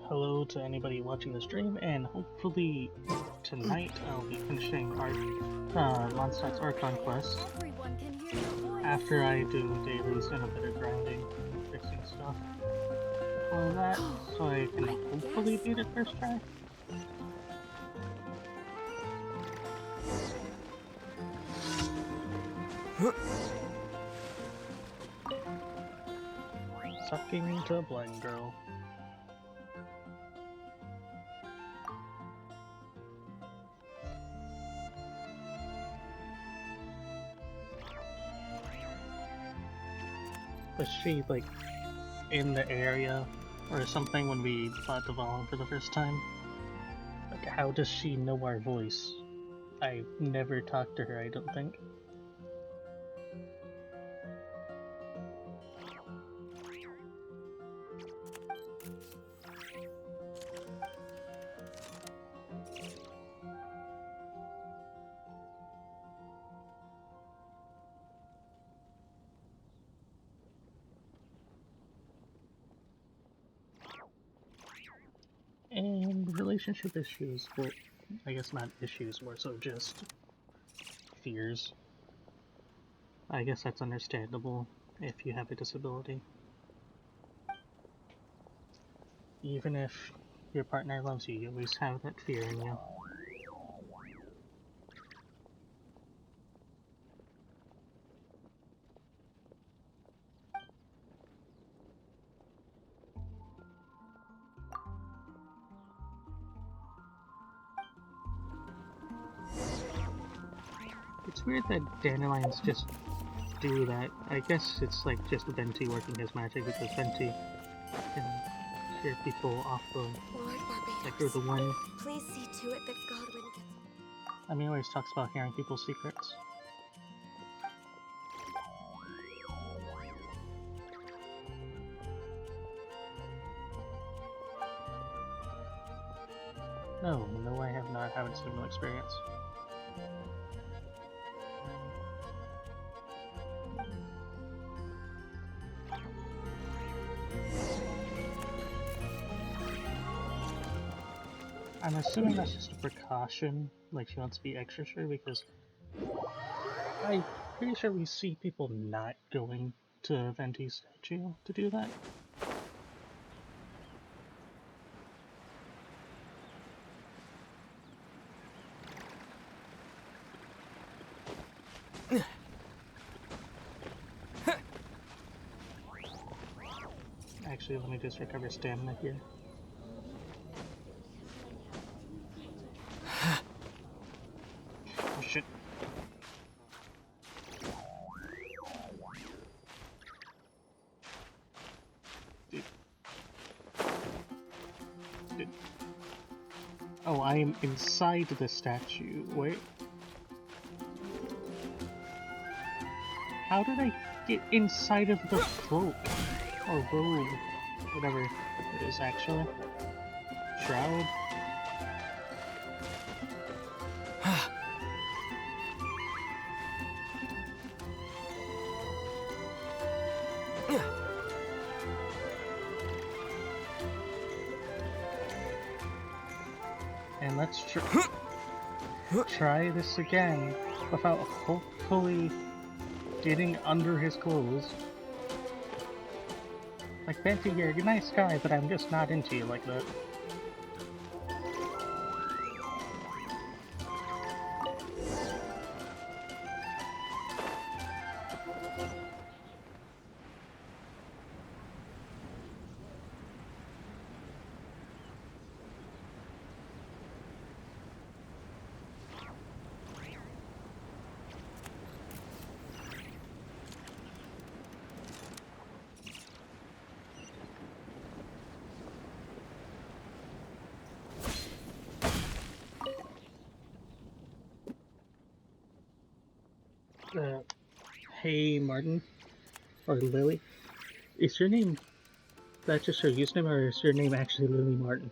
hello to anybody watching the stream, and hopefully tonight I'll be finishing Mondstadt's Archon quest after I do dailies and a bit of grinding, fixing stuff before that, so I can hopefully beat it first try. Sucking to Blind Girl. Was she, like, in the area or something when we fought the Valen for the first time? Like, how does she know our voice? I've never talked to her, I don't think. And relationship issues, well, I guess not issues, more so just fears. I guess that's understandable if you have a disability. Even if your partner loves you, you always have that fear in you. It's weird that dandelions just do that. I guess it's like just Venti working his magic, because Venti can scare people off the... like you're the one... Please see to it that Godwin gets... I mean, he always talks about hearing people's secrets. No, I have not had a similar experience. I'm assuming that's just a precaution, like she wants to be extra sure, because I'm pretty sure we see people not going to Venti's statue to do that. Actually, let me just recover stamina here. Oh shit. Dude. Oh, I am inside the statue. Wait. How did I get inside of the cloak? Or robe. Whatever it is, actually. Shroud. And let's try this again without hopefully getting under his clothes. Like, Venti, you're a nice guy, but I'm just not into you like that. Hey Martin, or Lily, is your name, that's just your username, or is your name actually Lily Martin?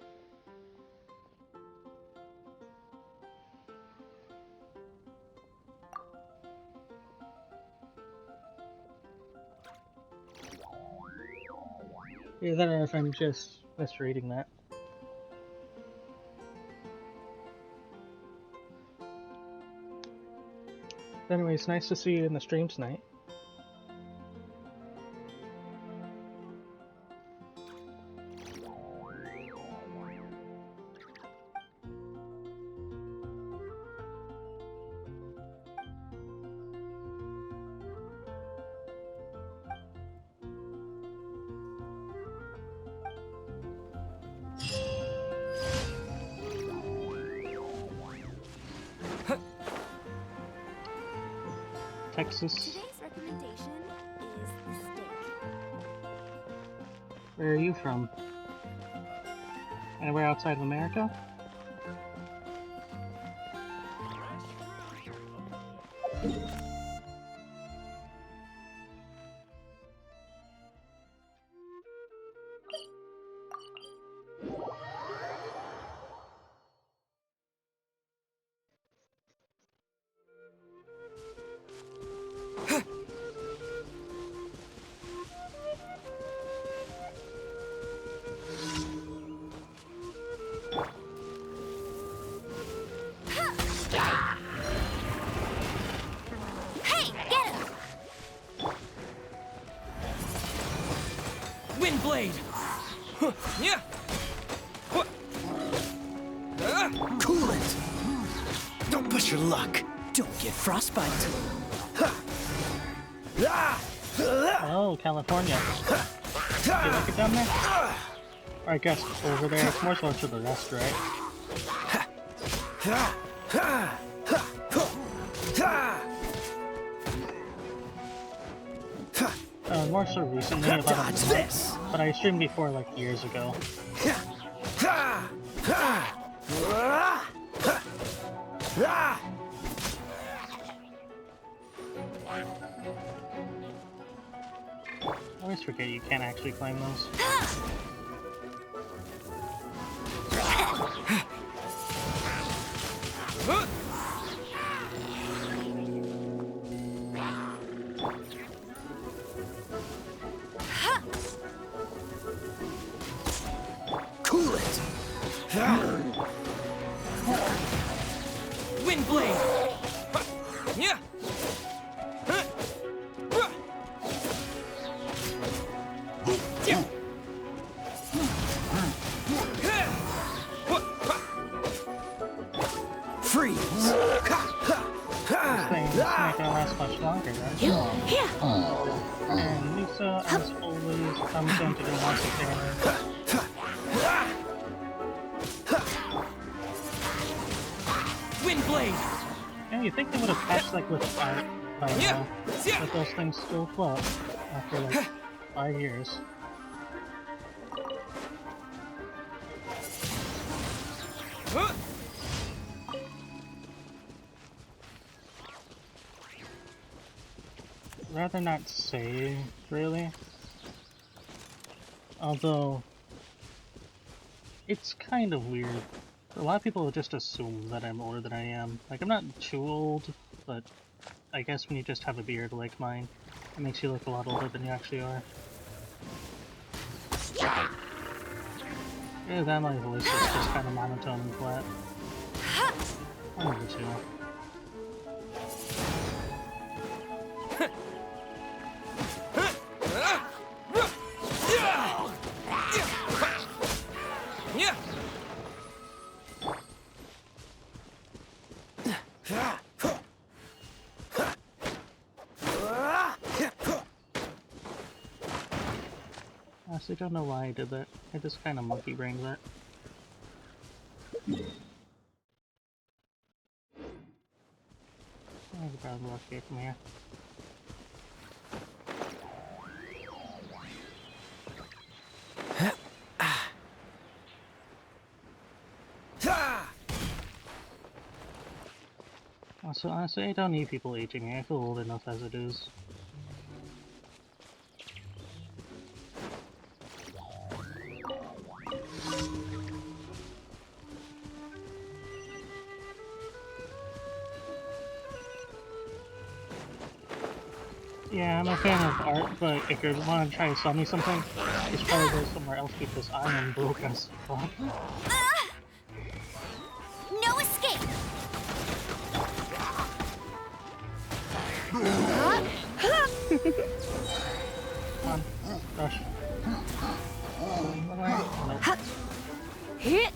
Either if I'm just misreading that. Anyways, nice to see you in the stream tonight. Texas. Today's recommendation is the steak. Where are you from? Anywhere outside of America? Blade. Yeah. Cool it. Don't push your luck. Don't get frostbite. Oh, California. Do you like it down there? Or I guess over there, it's more so to the west, right? More so recently, about a month, but I streamed before like years ago. I always forget you can't actually claim those. Cool it. Wind blade. Yeah. Freeze. This thing's not gonna last much longer, right? And Lisa, as always, comes in to do lots of damage. Wind blade. Yeah, you think they would have patched like with fire by now, but those things still float after like 5 years. Rather not say, really. Although, it's kind of weird. A lot of people just assume that I'm older than I am. Like, I'm not too old, but I guess when you just have a beard like mine, it makes you look a lot older than you actually are. Yeah, that my voice is just kind of monotone and flat. One of the two. I don't know why I did that. I just kind of monkey brained that. I could probably walk here from here. Also, honestly, I don't need people aging me. I feel old enough as it is. Yeah, I'm a fan of art, but if you want to try to sell me something, just probably go somewhere else because I am broke as fuck. No escape. Come on, rush. Nope. Hit.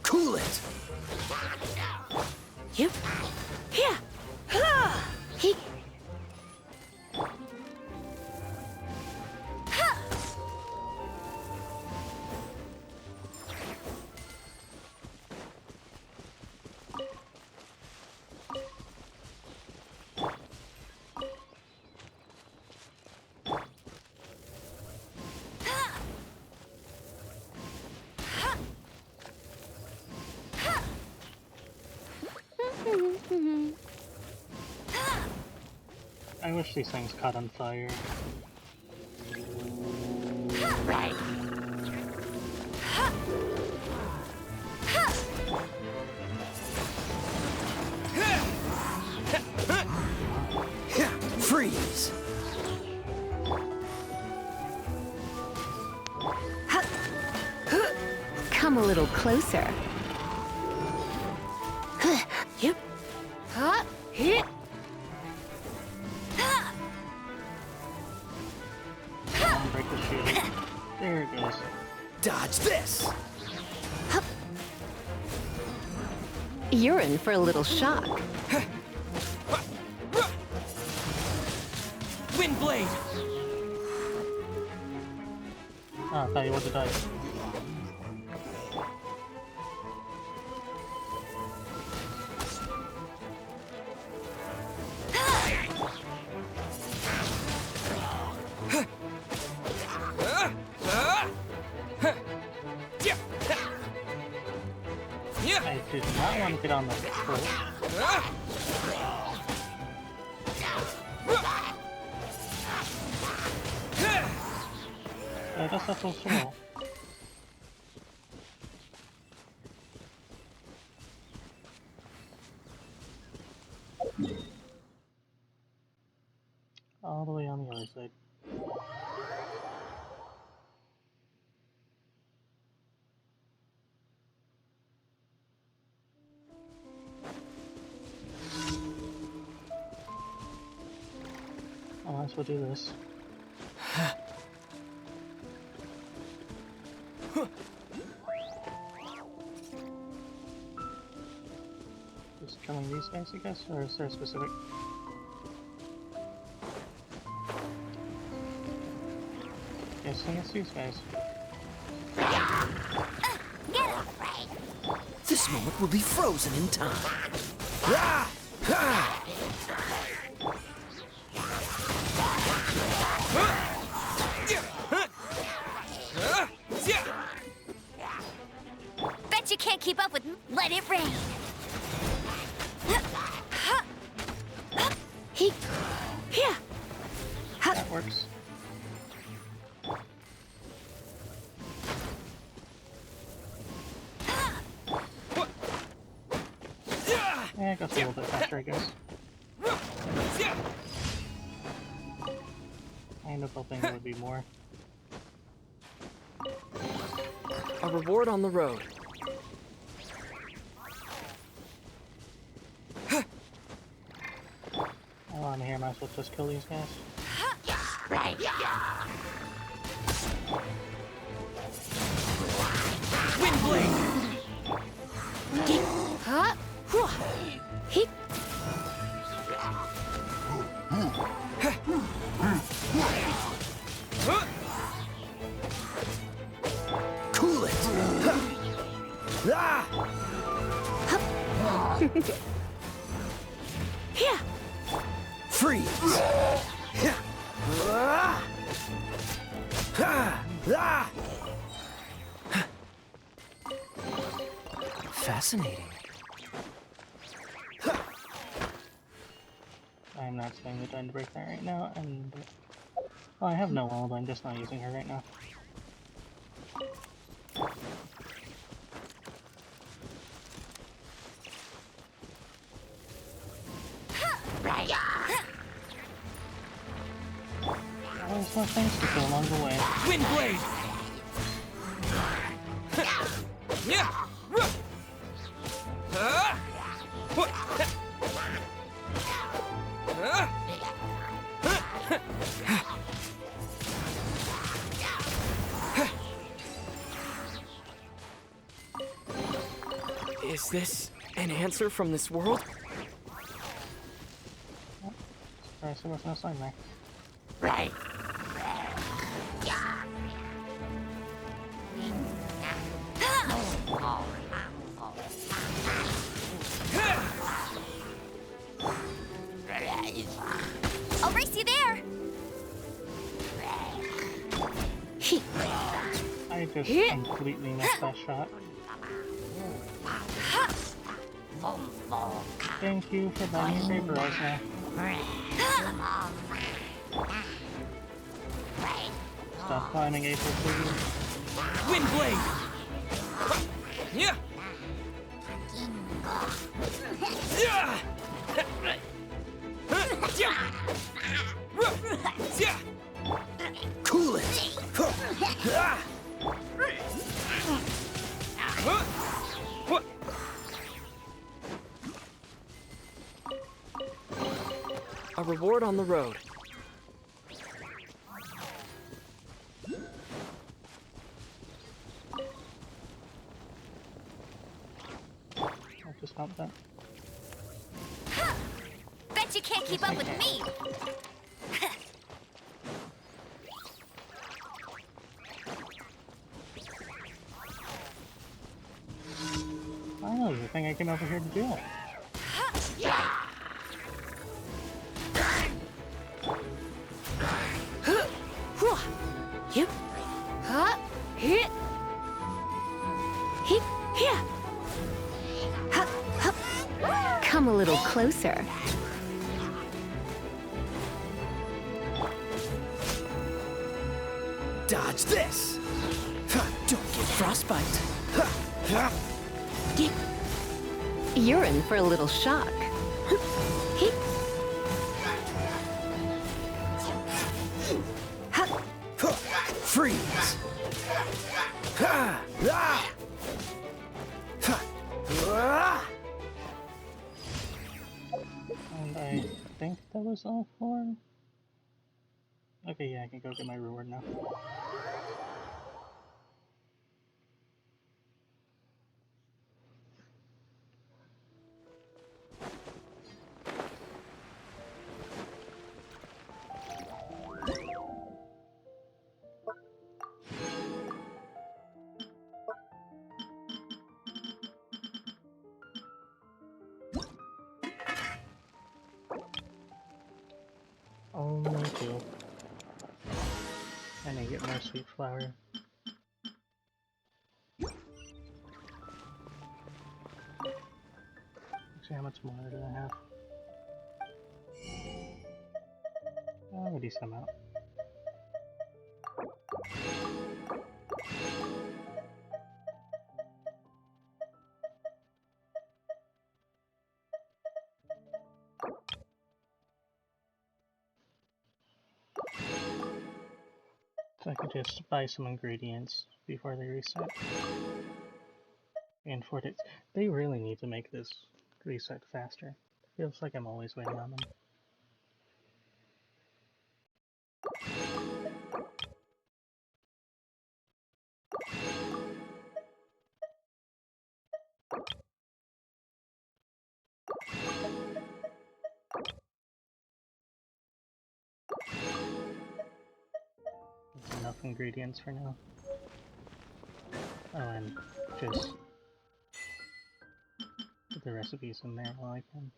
Cool it. Yep. Yeah. He. I wish these things caught on fire. Right. Freeze. Come a little closer. Yep. Hit. Break the shield. There it goes. Dodge this. You're in for a little shock. Wind blade. Ah, I thought you would have died. I did not want to get on the boat. I guess that's so small. All the way on the other side. Oh, let's do this. Just killing these guys, I guess, or is there a specific? Guessing it's these guys. This moment will be frozen in time. Bet you can't keep up with Let It Rain. He. Yeah. That works. Yeah, it goes a little bit faster, I guess. I end up hoping there would be more. A reward on the road. While I'm here, might as well just kill these guys. Wind blade. He. Cool it. Yeah. Freeze. Fascinating. I'm not spending the time to break that right now, and... Well, I have no wall, but I'm just not using her right now. Always more things to kill along the way. Wind blade. Is this an answer from this world? Surprised there was no sign there. Right. I'll race you there. I just completely missed that shot. Thank you for buying your paper, Rosa. Stop climbing, April, please. Windblade! Yeah! Yeah! Cool it! A reward on the road. I'll just hump that. Bet you can't keep up with me. Oh, you think I came over here to do it? Yep. Huh? Hit. Hit. Here. Hup. Hup. Come a little closer. Dodge this! Don't get frostbite! You're in for a little shock. Hit. Hup. Freeze! And I think that was all for... Okay, yeah, I can go get my reward now. Only two. And I get more sweet flour. Actually, how much more do I have? Oh, a decent amount. So I could just buy some ingredients before they reset. And for it, they really need to make this reset faster. Feels like I'm always waiting on them. There's enough ingredients for now. Oh, and just put the recipes in there while I can.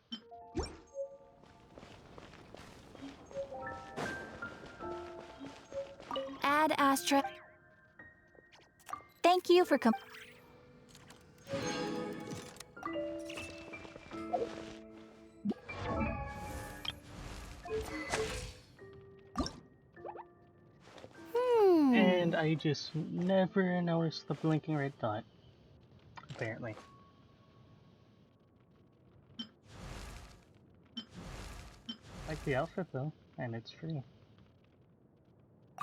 Add Astra. Thank you for And I just never noticed the blinking red dot. Apparently. Like the outfit though, and it's free.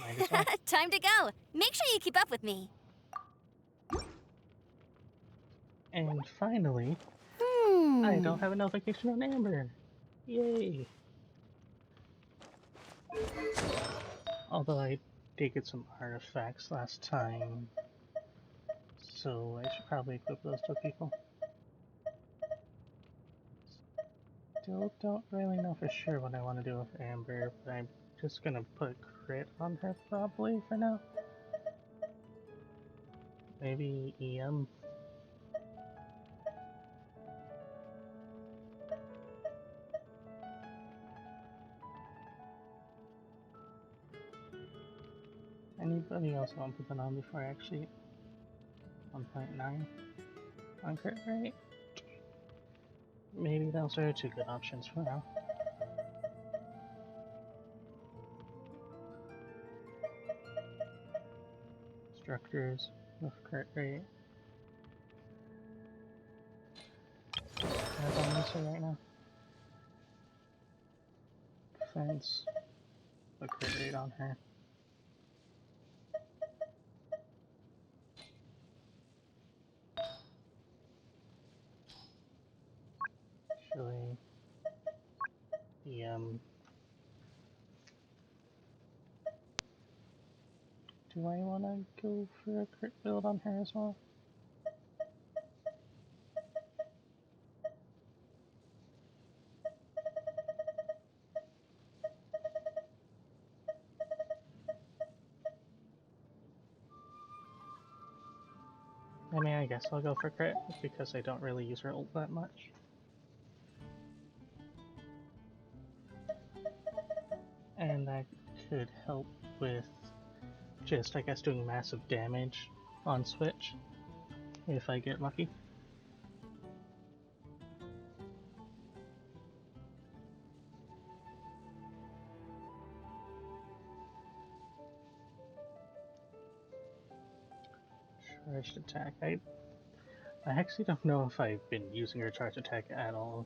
Might as well. Time to go. Make sure you keep up with me. And finally, I don't have a notification on Amber. Yay! Although I did get some artifacts last time, so I should probably equip those to people. Still don't really know for sure what I want to do with Amber, but I'm just gonna put crit on her probably for now. Maybe EM. Anybody else want to put that on before I actually hit 1.9 on crit rate? Maybe those are two good options for now. Structures with crit rate. As I'm missing right now. Defense. Put crit rate on her. Actually, EM. Do I want to go for a crit build on her as well? I mean, I guess I'll go for crit, because I don't really use her ult that much. And that could help with just, I guess, doing massive damage on Switch, if I get lucky. Charged attack. I actually don't know if I've been using her charged attack at all.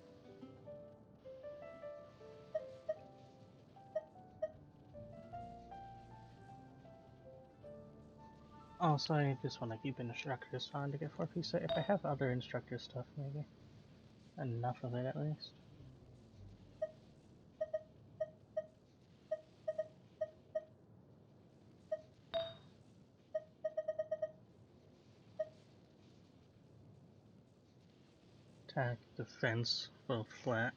Also, I just want to keep instructors on to get 4-piece. If I have other instructor stuff, maybe. Enough of it, at least. Attack, defense, both flat.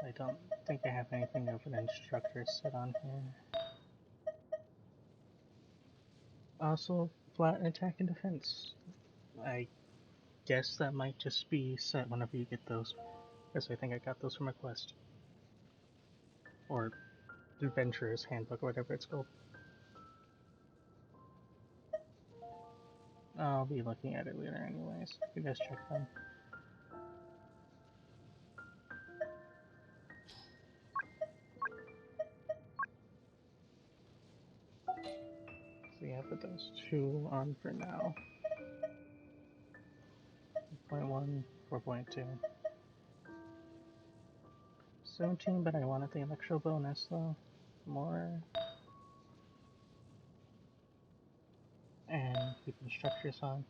I don't think I have anything of an instructor set on here. Also, flat attack and defense. I guess that might just be set whenever you get those, because I think I got those from a quest. Or Adventurer's Handbook, or whatever it's called. I'll be looking at it later anyways. You guys check them. So yeah, put those two on for now. 4.1, 4.2. 17, but I wanted the electro bonus though. More. And keep instructors on.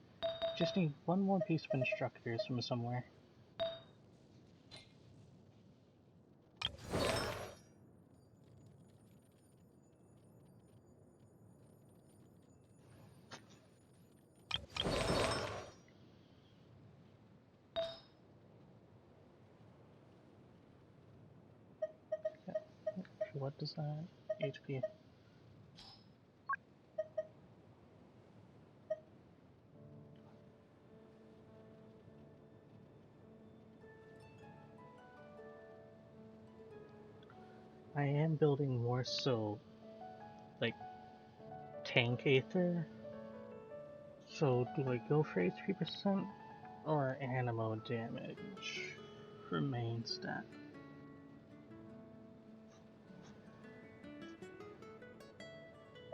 Just need one more piece of instructors from somewhere. What does that? HP. I am building more so, like, tank Aether. So do I go for HP percent or animo damage for main stat?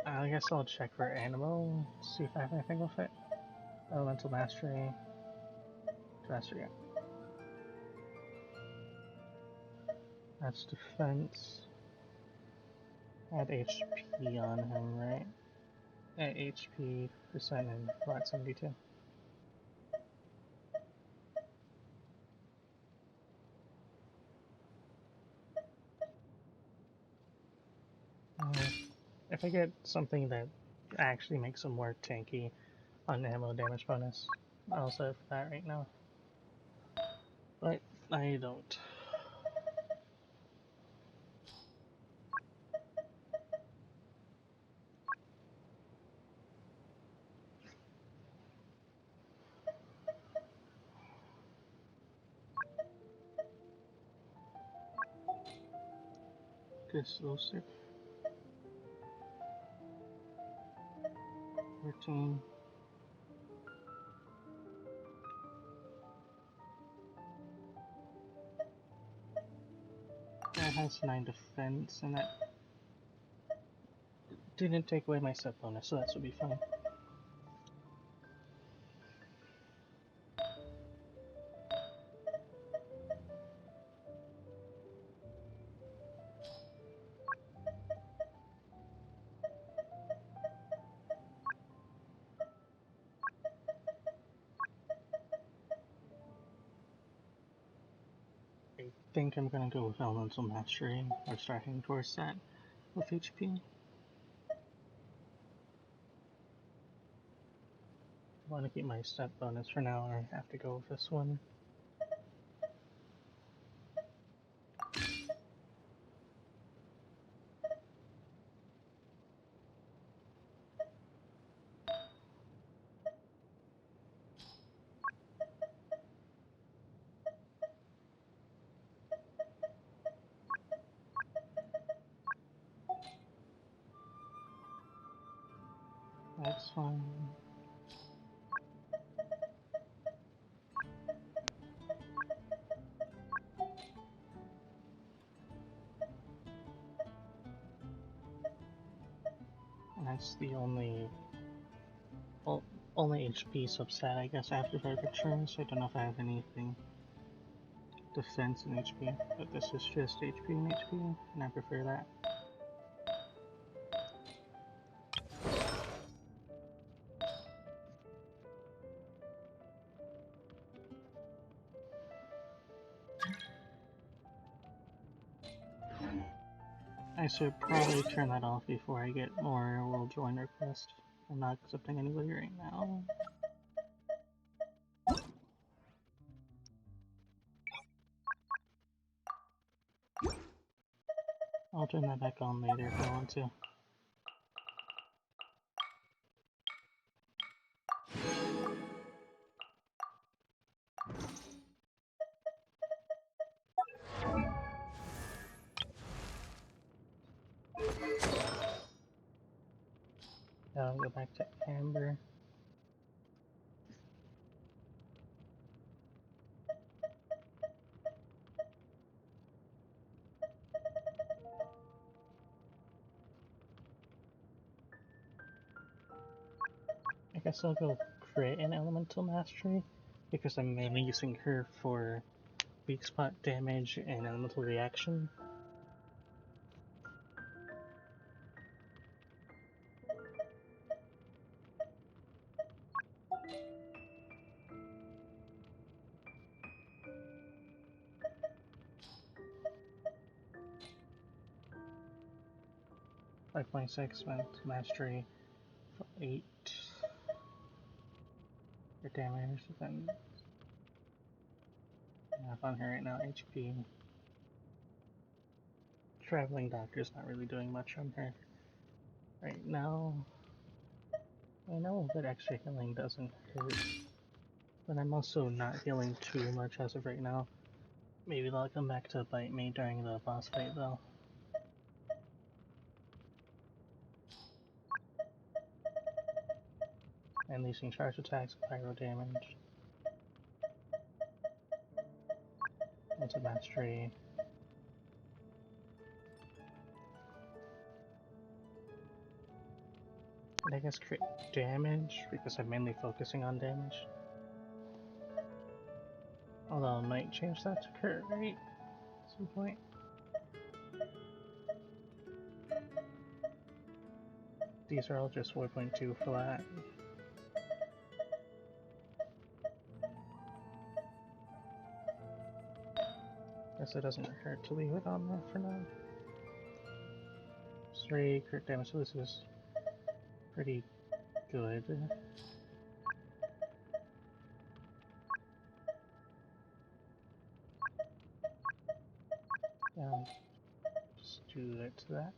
I guess I'll check for animo, see if I have anything with it. Elemental Mastery. Mastery, yeah. That's defense. Add HP on him, right? Add HP percent and flat 72. If I get something that actually makes him more tanky on ammo damage bonus, I'll set for that right now. But I don't. Explosive. 14. That has 9 defense, and that didn't take away my set bonus, so that should be fine. I think I'm gonna go with Elemental Mastery, or starting towards that with HP. I want to keep my set bonus for now, or I have to go with this one. That's fine. And that's the only HP substat, I guess, after I return, so I don't know if I have anything defense and HP, but this is just HP and HP, and I prefer that. I should probably turn that off before I get more World Join requests. I'm not accepting anybody right now. I'll turn that back on later if I want to. I'll go back to Amber. I guess I'll go Crit and Elemental Mastery, because I'm mainly using her for weak spot damage and elemental reaction. Like 5.6 mastery for 8 for damage, then half on her right now, HP. Traveling Doctor's not really doing much on her right now. I know that extra healing doesn't hurt, but I'm also not healing too much as of right now. Maybe they'll come back to bite me during the boss fight though. And leasing charge attacks, pyro damage. Into mastery. And I guess crit damage, because I'm mainly focusing on damage. Although I might change that to crit rate at some point. These are all just 4.2 flat. Guess it doesn't hurt to leave it on there for now. 3 crit damage, so this is pretty good. Just do it to that.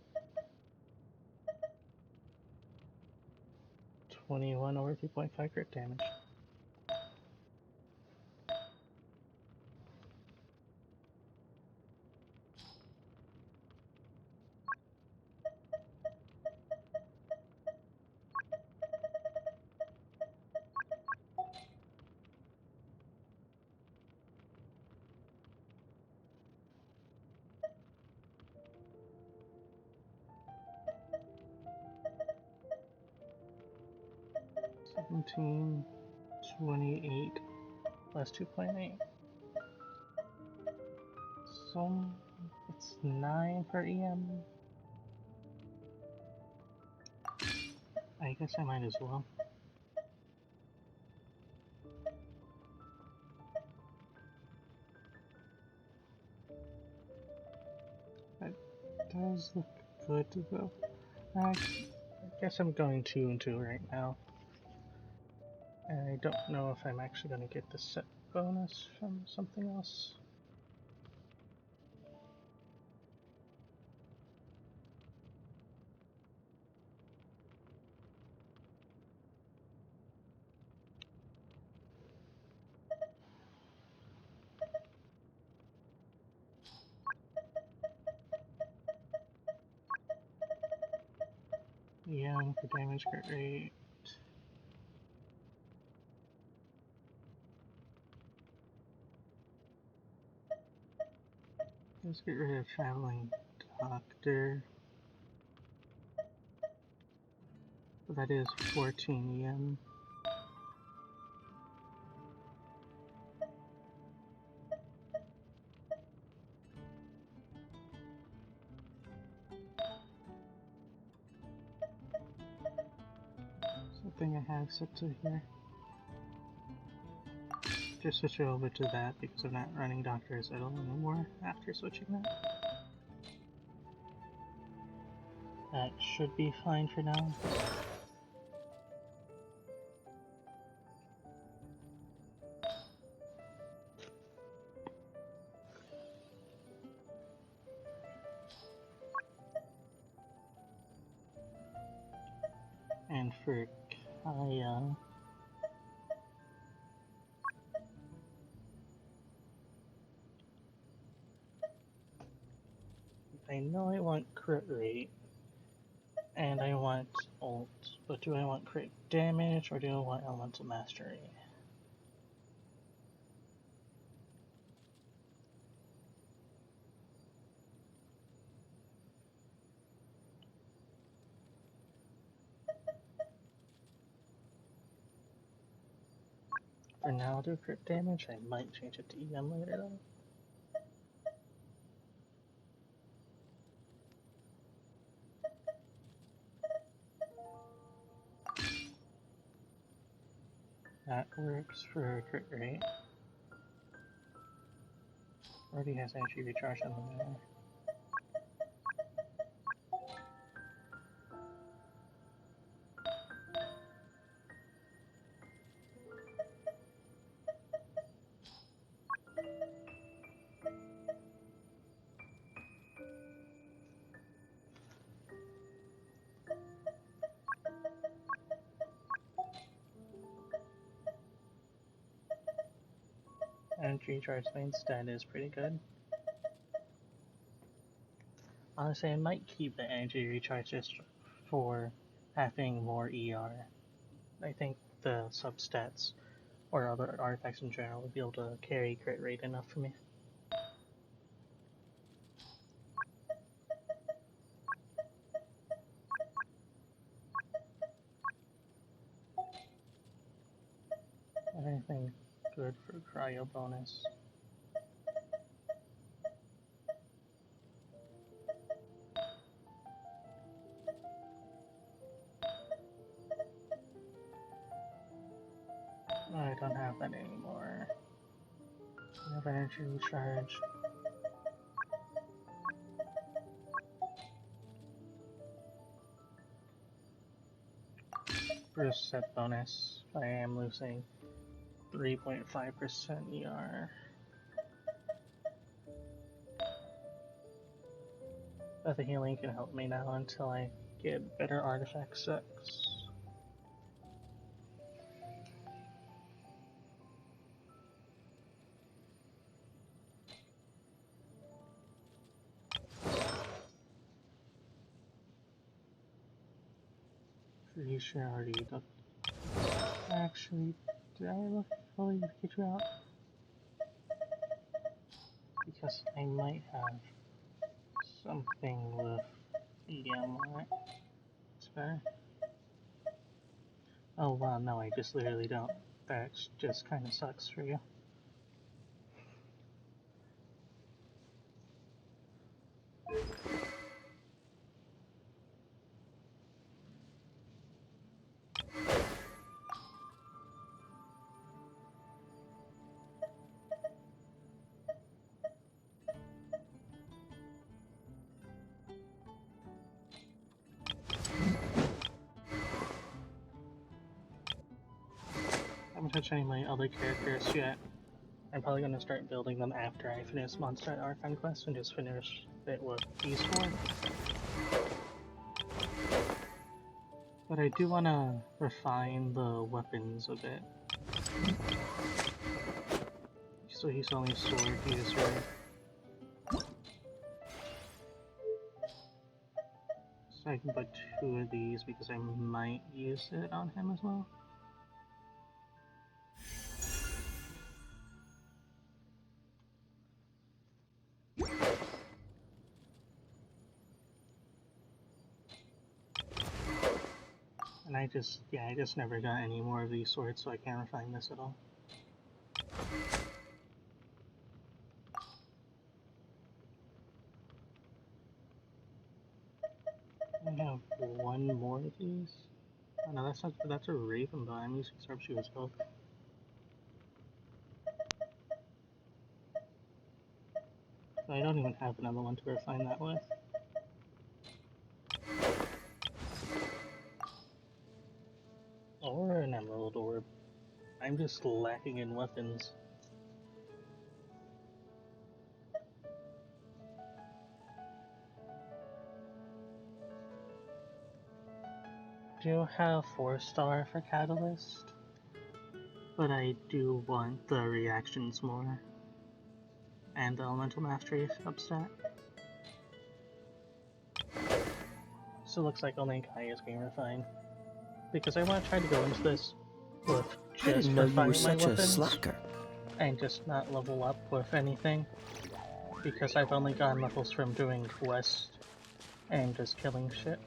21 over 2.5 crit damage. $17, 28 plus 2.8. So it's 9 for EM. I guess I might as well. That does look good though. I guess I'm going 2 and 2 right now. And I don't know if I'm actually going to get the set bonus from something else. Yeah, for damage crit rate. Let's get rid of Traveling Doctor. So that is 14 EM. Something I have set to here. Just switch it over to that because I'm not running Dr. Zettel anymore after switching that. That should be fine for now. And for Kaya, I know I want crit rate, and I want ult, but do I want crit damage or do I want elemental mastery? For now, I'll do crit damage. I might change it to EM later though. That works for crit rate. Already has energy recharge on there. Energy recharge Mondstadt is pretty good. Honestly, I might keep the energy recharge just for having more ER. I think the substats or other artifacts in general would be able to carry crit rate enough for me. Anything good for cryo bonus? have that anymore. I have energy recharge. Burst set bonus. I am losing 3.5% ER. But the healing can help me now until I get better artifact sets. Pretty sure I already looked. Actually, did I look fully get you out? Because I might have something with EM on it. It's better. Oh wow, no, I just literally don't. That just kind of sucks for you. I haven't touched any of my other characters yet. I'm probably going to start building them after I finish Mondstadt Archon quest and just finish it with these four. But I do want to refine the weapons a bit. So he's only sword user. So I can put 2 of these because I might use it on him as well. And I just never got any more of these swords, so I can't refine this at all. I have 1 more of these. Oh no, that's a raven bow. I'm using sharpshooter's bow. So I don't even have another one to refine that with. Or an emerald orb. I'm just lacking in weapons. Do have 4-star for Catalyst, but I do want the reactions more, and the Elemental Mastery upstat. So it looks like only Kai is being refined, because I want to try to go into this with I just didn't know you were refining my such a weapons, slacker. and just not level up with anything, because I've only gotten levels from doing quests and just killing shit.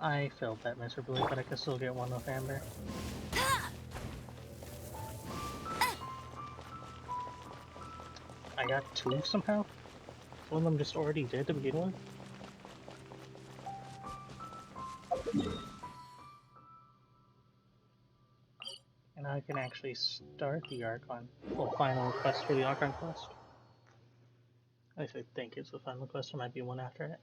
I failed that miserably, but I could still get 1 with Amber. I got 2 somehow? One of them just already did to begin with? And I can actually start the Archon. Well, final quest for the Archon quest. At least I think it's the final quest, there might be one after it.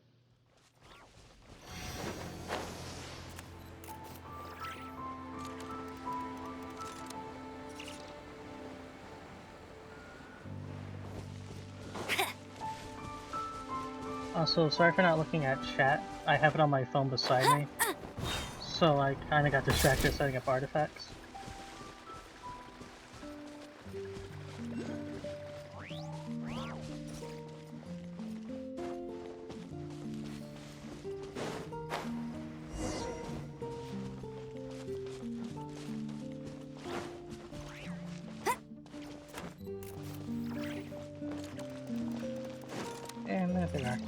Also, sorry for not looking at chat. I have it on my phone beside me. So I kinda got distracted setting up artifacts. And there they are.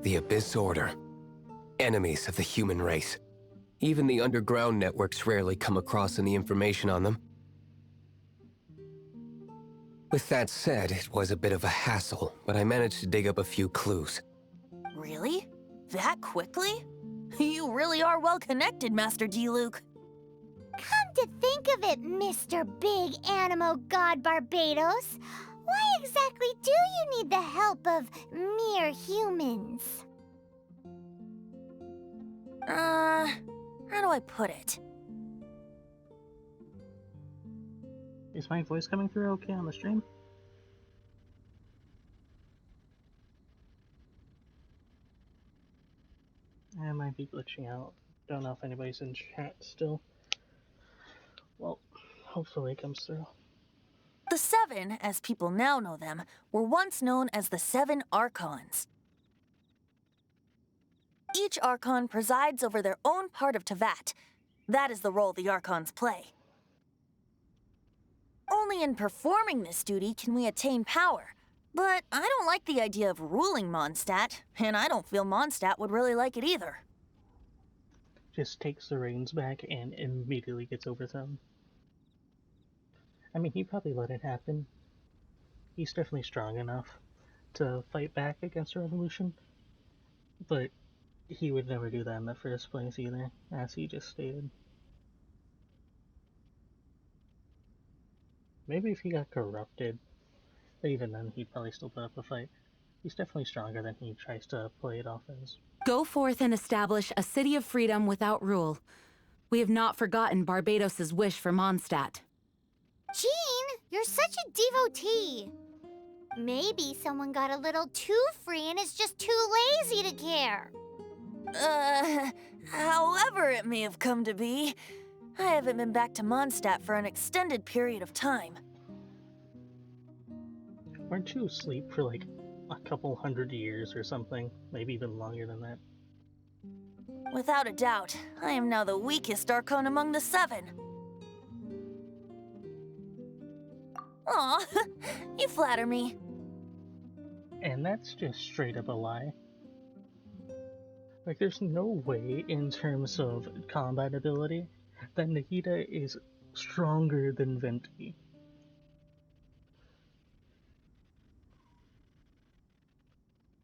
The Abyss Order. Enemies of the human race. Even the underground networks rarely come across any information on them. With that said, it was a bit of a hassle, but I managed to dig up a few clues. Really? That quickly? You really are well connected, Master D. Luke. Come to think of it, Mr. Big Animo God Barbados, why exactly do you need the help of mere humans? How do I put it? Is my voice coming through okay on the stream? I might be glitching out. Don't know if anybody's in chat still. Well, hopefully it comes through. The Seven, as people now know them, were once known as the Seven Archons. Each Archon presides over their own part of Teyvat. That is the role the Archons play. Only in performing this duty can we attain power. But I don't like the idea of ruling Mondstadt, and I don't feel Mondstadt would really like it either. Just takes the reins back and immediately gets overthrown. I mean, he probably let it happen. He's definitely strong enough to fight back against a revolution, but he would never do that in the first place either, as he just stated. Maybe if he got corrupted, but even then he'd probably still put up a fight. He's definitely stronger than he tries to play it off as. Go forth and establish a city of freedom without rule. We have not forgotten Barbados's wish for Mondstadt. Jean, you're such a devotee. Maybe someone got a little too free and is just too lazy to care. However it may have come to be, I haven't been back to Mondstadt for an extended period of time. Weren't you asleep for like a couple 100 years or something? Maybe even longer than that. Without a doubt, I am now the weakest Archon among the Seven. Aw, you flatter me. And that's just straight up a lie. Like, there's no way, in terms of combat ability, that Nikita is stronger than Venti.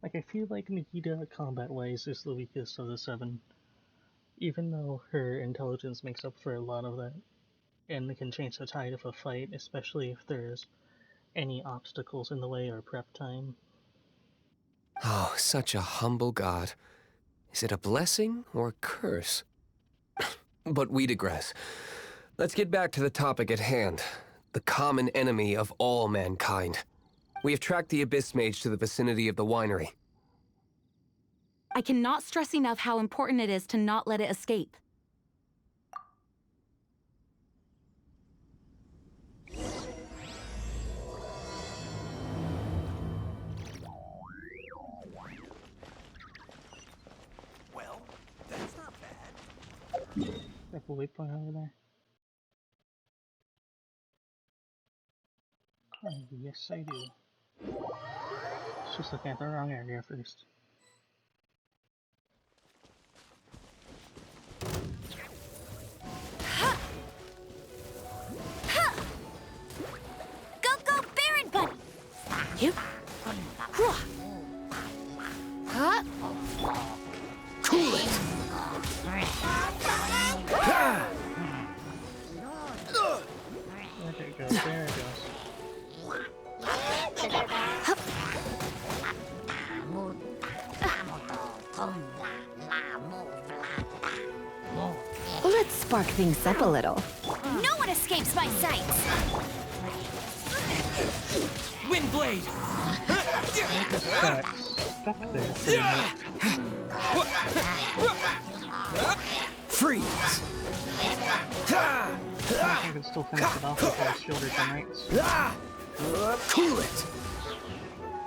Like, I feel like Nikita, combat-wise, is the weakest of the Seven, even though her intelligence makes up for a lot of that, and can change the tide of a fight, especially if there's any obstacles in the way or prep time. Oh, such a humble god. Is it a blessing or a curse? But we digress. Let's get back to the topic at hand. The common enemy of all mankind. We have tracked the Abyss Mage to the vicinity of the winery. I cannot stress enough how important it is to not let it escape. Well, that's not bad. Got the waypoint over there. Yes, I do. It's just looking at the wrong area first. Go, go, Baron Bunny! You? Huh? Cool it! There it goes, there it goes. Let's spark things up a little. No one escapes my sights! Windblade! Got stuck there pretty much. Freeze! I can still finish it off with those shoulder termites. Cool it!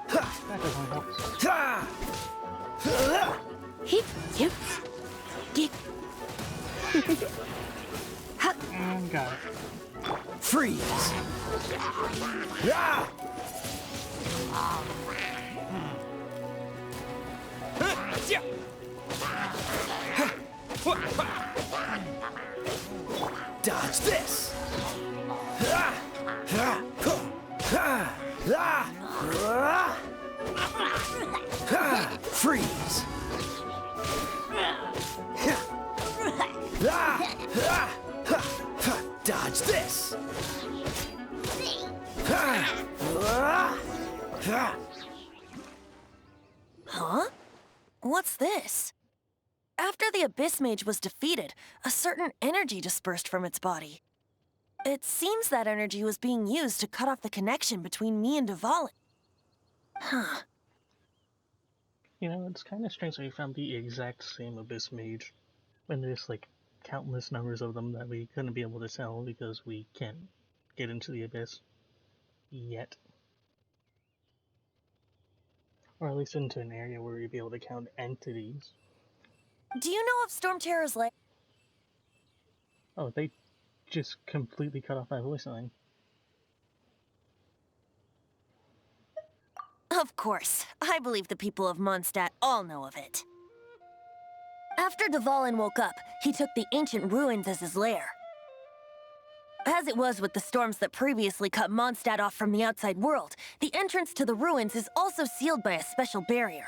That definitely helps. Hip, yip, gip. And got it. Freeze! Dodge this! Freeze! Dodge this! Huh? What's this? After the Abyss Mage was defeated, a certain energy dispersed from its body. It seems that energy was being used to cut off the connection between me and Dvalin. Huh. You know, it's kind of strange that we found the exact same Abyss Mage when there's like countless numbers of them that we couldn't be able to tell because we can't get into the Abyss yet. Or at least into an area where we'd be able to count entities. Do you know of Storm Terror's lair? Oh, they just completely cut off my voice line. Of course. I believe the people of Mondstadt all know of it. After Dvalin woke up, he took the ancient ruins as his lair. As it was with the storms that previously cut Mondstadt off from the outside world, the entrance to the ruins is also sealed by a special barrier.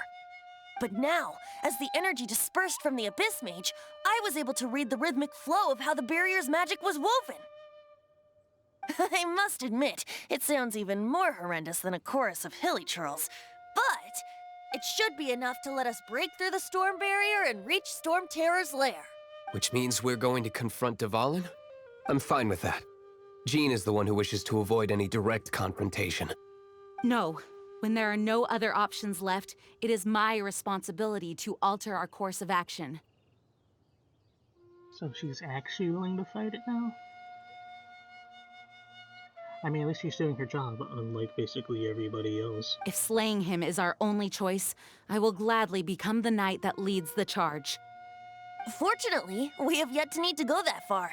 But now, as the energy dispersed from the Abyss Mage, I was able to read the rhythmic flow of how the barrier's magic was woven. I must admit, it sounds even more horrendous than a chorus of hilly churls, but it should be enough to let us break through the storm barrier and reach Storm Terror's lair. Which means we're going to confront Dvalin? I'm fine with that. Jean is the one who wishes to avoid any direct confrontation. No. When there are no other options left, it is my responsibility to alter our course of action. So she's actually willing to fight it now? I mean, at least she's doing her job, unlike basically everybody else. If slaying him is our only choice, I will gladly become the knight that leads the charge. Fortunately, we have yet to need to go that far.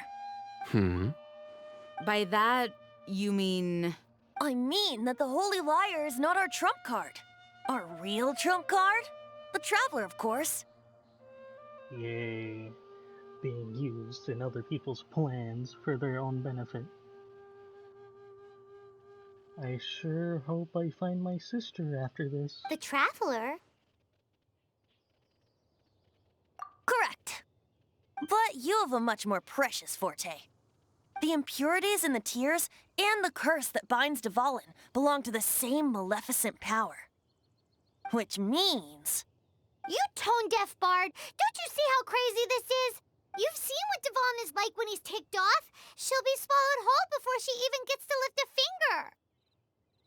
By that, you mean... I mean that the Holy Liar is not our trump card. Our real trump card? The Traveler, of course. Yay. Being used in other people's plans for their own benefit. I sure hope I find my sister after this. The Traveler? Correct. But you have a much more precious forte. The impurities in the tears and the curse that binds Dvalin belong to the same maleficent power. Which means... You tone-deaf bard! Don't you see how crazy this is? You've seen what Dvalin is like when he's ticked off. She'll be swallowed whole before she even gets to lift a finger.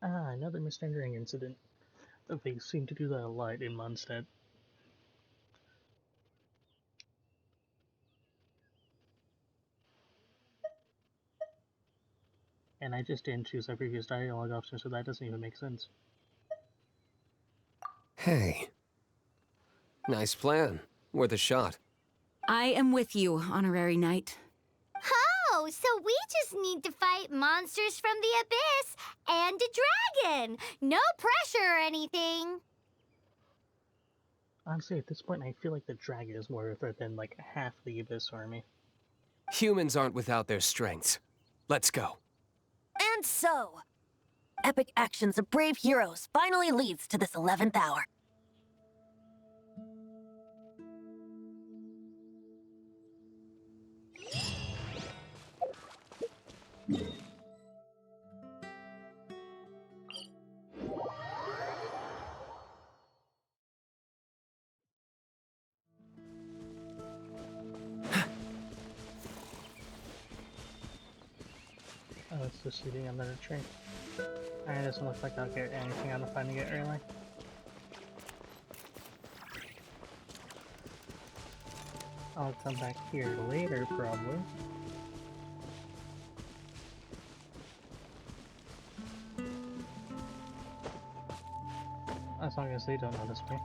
Ah, another misgendering incident. They seem to do that a lot in Mondstadt. And I just didn't choose our previous dialogue option, so that doesn't even make sense. Hey. Nice plan. Worth a shot. I am with you, Honorary Knight. Oh, so we just need to fight monsters from the Abyss and a dragon! No pressure or anything! Honestly, at this point, I feel like the dragon is more worth it than like half the Abyss army. Humans aren't without their strengths. Let's go. And so, epic actions of brave heroes finally leads to this 11th hour. Oh, it's just sitting under the tree. Alright, doesn't look like I'll get anything out of finding it really. I'll come back here later, probably. As long as they don't notice me.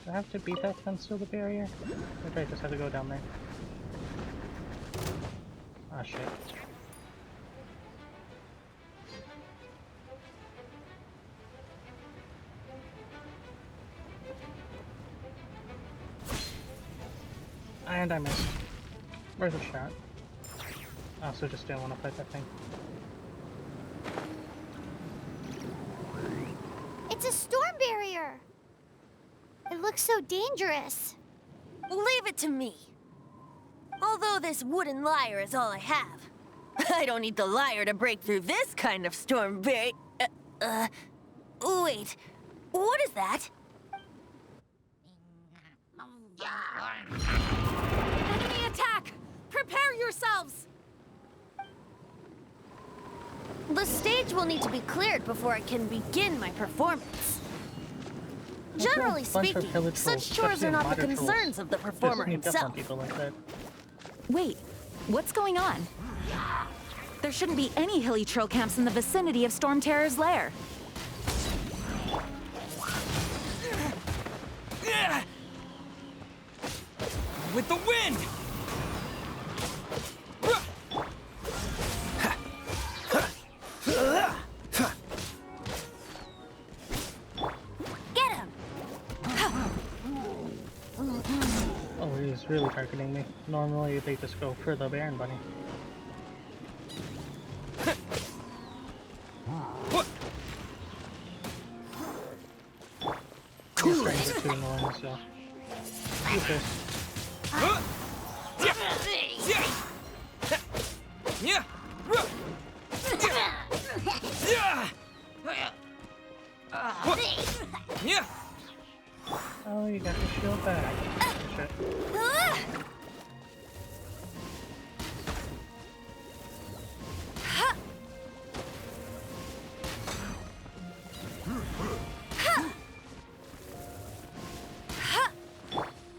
Do I have to beat that fence through the barrier? Or do I just have to go down there? Ah, shit. And I missed. Where's the shot? I also just didn't want to fight that thing. It's a storm barrier. It looks so dangerous. Leave it to me. Although this wooden lyre is all I have, I don't need the lyre to break through this kind of storm wait, what is that? Enemy attack! Prepare yourselves! The stage will need to be cleared before I can begin my performance. Generally speaking, such chores are not the concerns of the performer himself. People like that. Wait, what's going on? There shouldn't be any hilly troll camps in the vicinity of Storm Terror's lair. With the wind! Get him! Oh, he's really targeting me. Normally they just go for the Baron Bunny. Cool He's it! too annoying, so... Keep this. Oh, you got the shield back. Shit.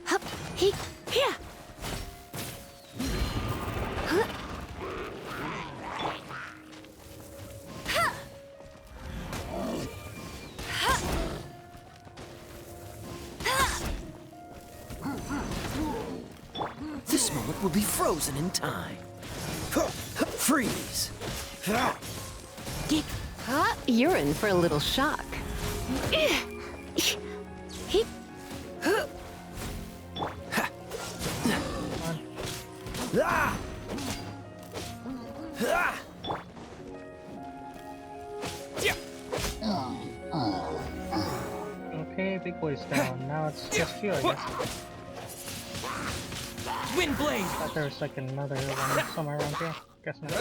Hup, he, here! This moment will be frozen in time. Freeze! You're in for a little shock. Ah! Ah! Okay, big boy's down. Now it's just you, I guess. Wind blade! Thought there was like another one somewhere around here. Guess not.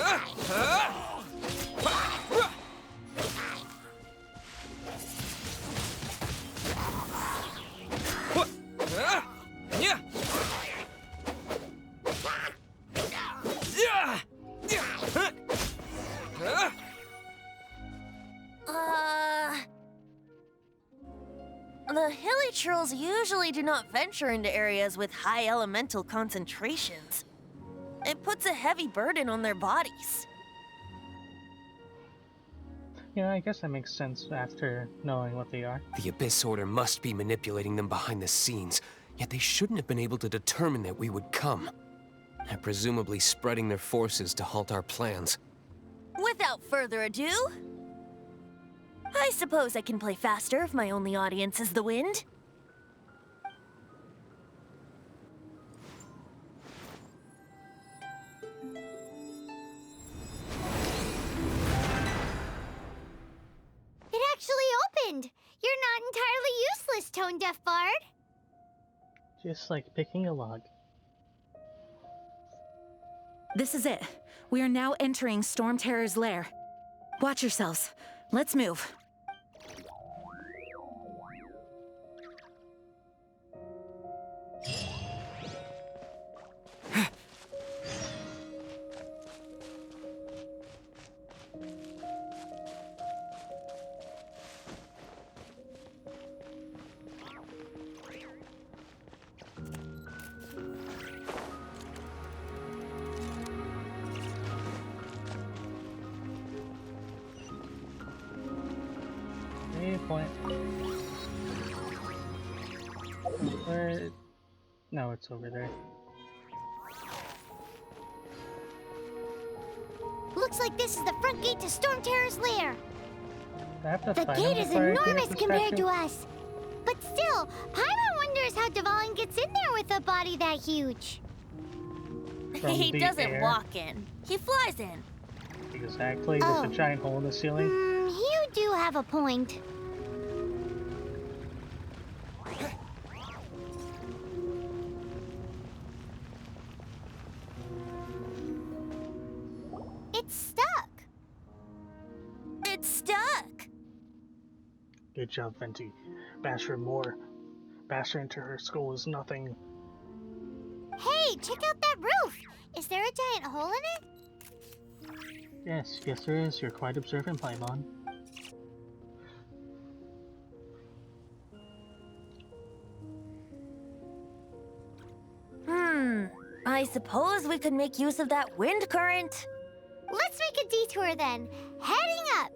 The hilly trolls usually do not venture into areas with high elemental concentrations. It puts a heavy burden on their bodies. Yeah, I guess that makes sense after knowing what they are. The Abyss Order must be manipulating them behind the scenes, yet they shouldn't have been able to determine that we would come. They're presumably spreading their forces to halt our plans. Without further ado, I suppose I can play faster if my only audience is the wind. It actually opened. You're not entirely useless, Tone Deaf Bard. Just like picking a log. This is it. We are now entering Storm Terror's lair. Watch yourselves. Let's move. Point. Where? No, it's over there. Looks like this is the front gate to Storm Terror's lair. I have to The fight gate him is before I get enormous the compared statue? to us. But still, Paimon wonders how Dvalin gets in there with a body that huge. From He the doesn't air? walk in. He flies in. Exactly, there's Oh. a giant hole in the ceiling. You do have a point. It's stuck. It's stuck. Good job, Venti. Bash her more. Bash her into her skull is nothing. Hey, check out that roof. Is there a giant hole in it? Yes, there is. You're quite observant, Paimon. I suppose we could make use of that wind current. Let's make a detour then. Heading up.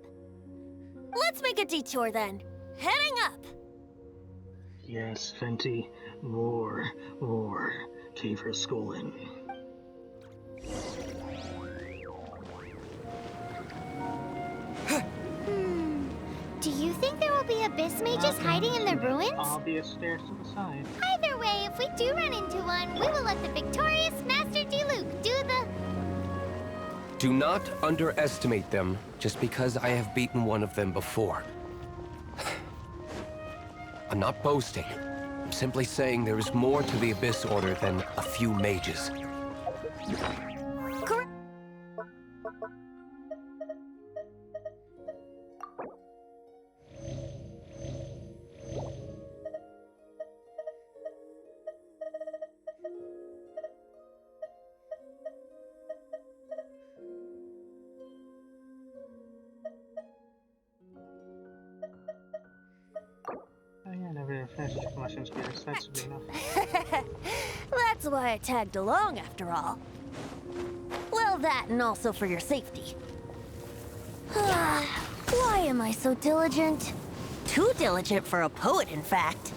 Let's make a detour then. Heading up. Yes, Venti. More. Cave her skull in. Do you think there will be abyss mages hiding in the ruins? Obvious stairs to the side. Either way, if we do run into one, we will let the victorious Master Diluc do the... Do not underestimate them just because I have beaten one of them before. I'm not boasting. I'm simply saying there is more to the Abyss Order than a few mages. Correct. Oh yeah, never finished promotion spears. That should be enough. That's why I tagged along after all. Well, that and also for your safety. Why am I so diligent? Too diligent for a poet, in fact.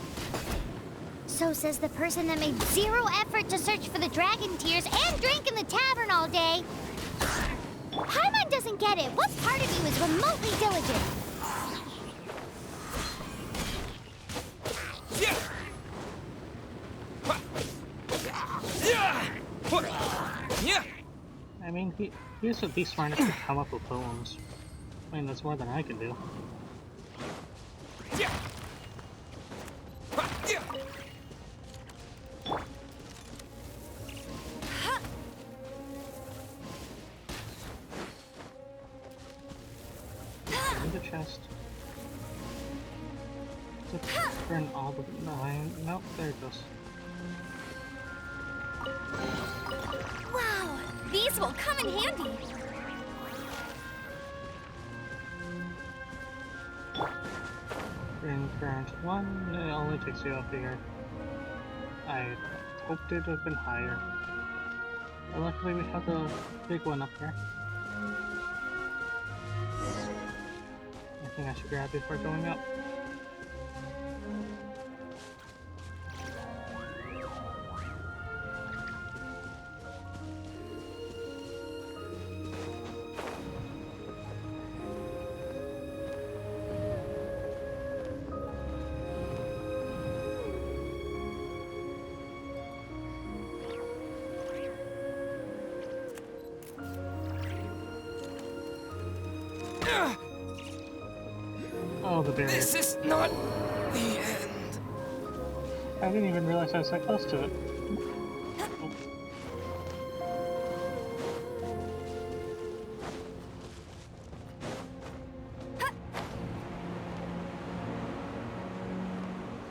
So says the person that made zero effort to search for the dragon tears and drank in the tavern all day. Paimon doesn't get it. What part of you is remotely diligent? I mean, he's at least smart enough to come up with poems. I mean, that's more than I can do. In the chest. To turn all the behind. Nope, there it goes. Wow, these will come in handy. In current 1, it only takes you up here. I hoped it would have been higher. But luckily we have the big one up here. I think I should grab before going up. Oh, the barrier. This is not the end. I didn't even realize I was that close to it.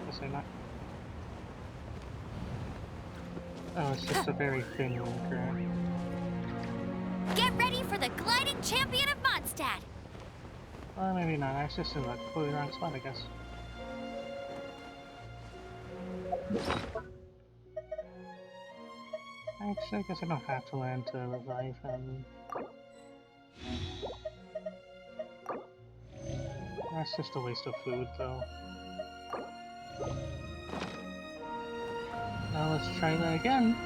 Guess I'm not. Oh, it's just a very thin current. Get ready for the gliding champion of Mondstadt. Or maybe not. I was just in the completely wrong spot, I guess. Actually, I guess I don't have to land to revive him. That's just a waste of food, though. Now let's try that again,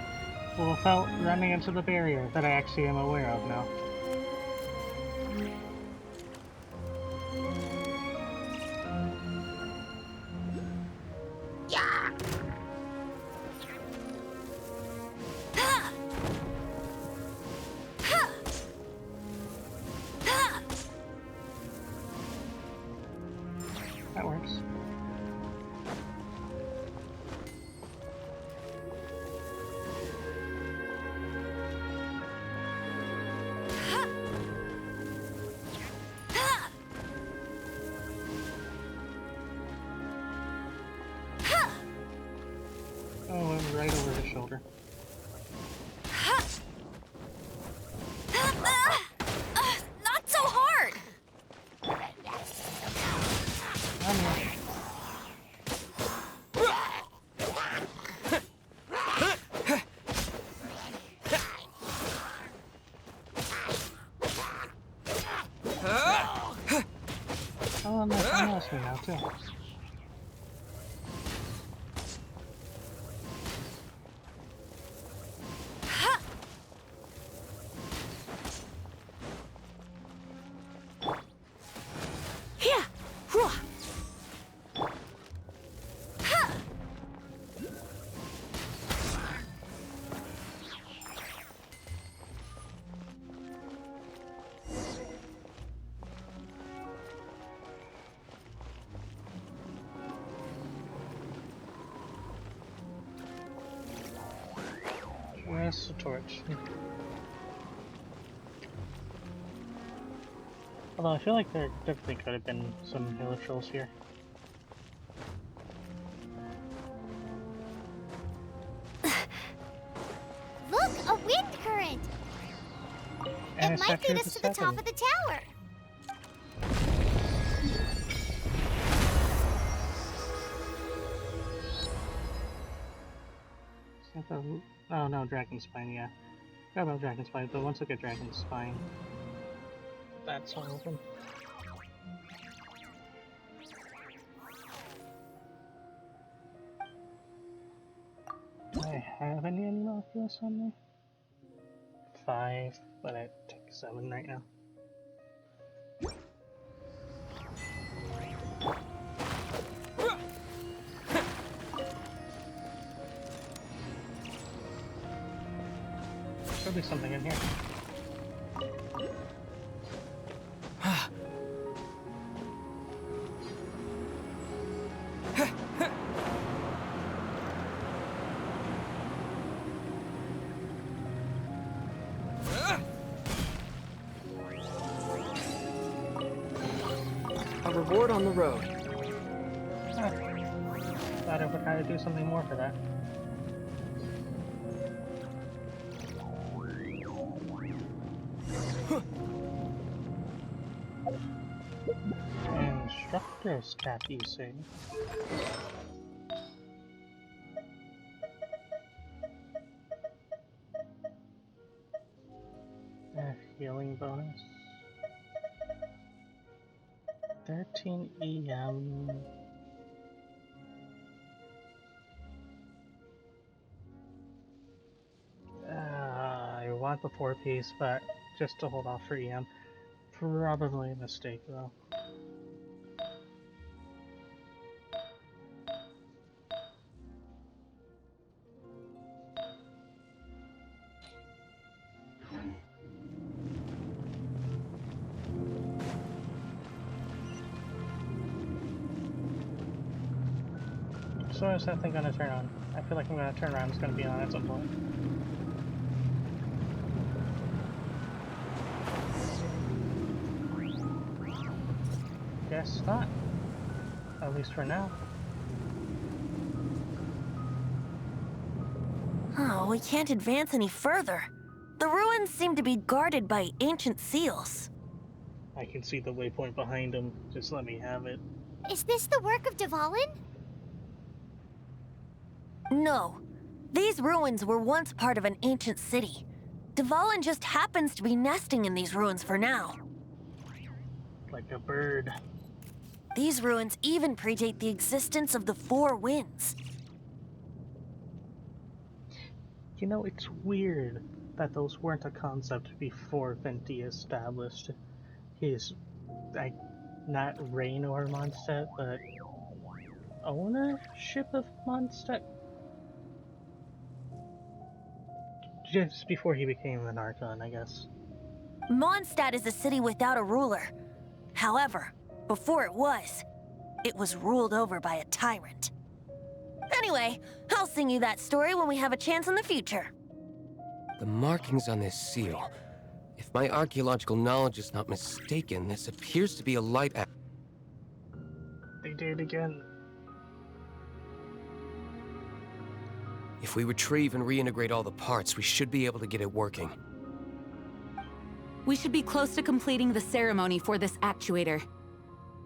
but without running into the barrier that I actually am aware of now. me now, too. Yeah. Hua. Where's the torch? Although I feel like there definitely could have been some hilichurls here. Look, a wind current! And It might lead us to the top of the tower. Oh no, Dragon Spine, yeah. Forgot about Dragon Spine, but once I get Dragon Spine, that's all open. Do I have any Animalculus on me? 5, but I take 7 right now. There'll be something in here. A reward on the road. Thought I would have to do something more for that. Instructor's cap, you say? Healing bonus. 13 EM. I want the 4-piece, but just to hold off for EM. Probably a mistake, though. So is that thing gonna turn on? I feel like I'm gonna turn around, it's gonna be on at some point. Guess not. At least for now. Oh, we can't advance any further. The ruins seem to be guarded by ancient seals. I can see the waypoint behind him. Just let me have it. Is this the work of Dvalin? No. These ruins were once part of an ancient city. Dvalin just happens to be nesting in these ruins for now. Like a bird. These ruins even predate the existence of the Four Winds. You know, it's weird that those weren't a concept before Venti established his, like, not reign over Mondstadt, but ownership of Mondstadt? Just before he became an Archon, I guess. Mondstadt is a city without a ruler. However, before it was ruled over by a tyrant. Anyway, I'll sing you that story when we have a chance in the future. The markings on this seal. If my archaeological knowledge is not mistaken, this appears to be a light act. They did it again. If we retrieve and reintegrate all the parts, we should be able to get it working. We should be close to completing the ceremony for this actuator.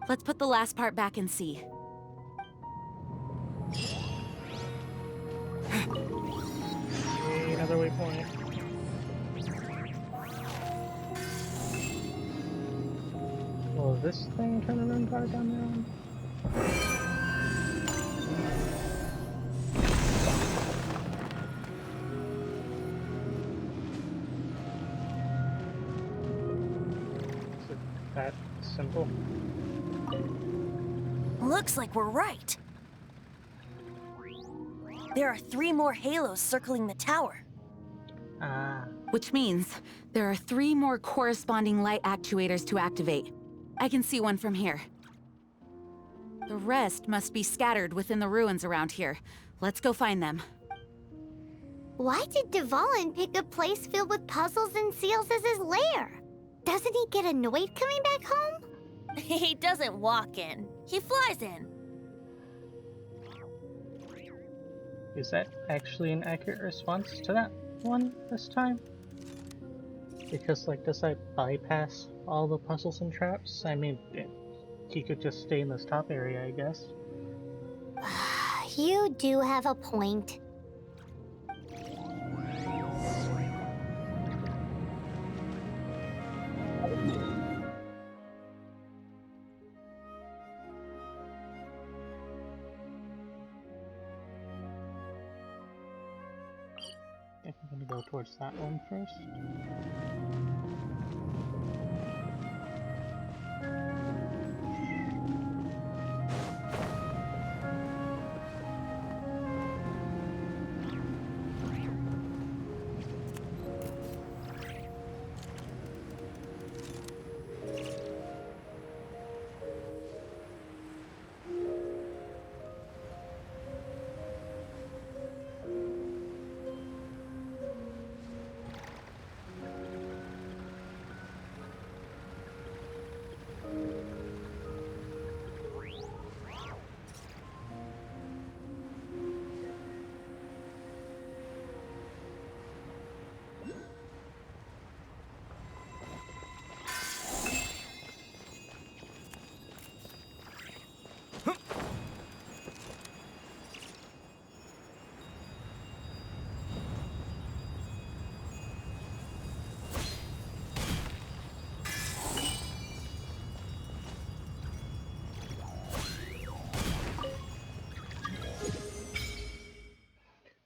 Let's put the last part back and see. Yay, another waypoint. Will this thing turn around card down there? that simple? Looks like we're right. There are 3 more halos circling the tower. Ah, Which means there are 3 more corresponding light actuators to activate. I can see one from here. The rest must be scattered within the ruins around here. Let's go find them. Why did Dvalin pick a place filled with puzzles and seals as his lair? Doesn't he get annoyed coming back home? He doesn't walk in. He flies in. is that actually an accurate response to that one this time? Because, like, does that bypass all the puzzles and traps? I mean, he could just stay in this top area, I guess. You do have a point. I think I'm gonna go towards that one first.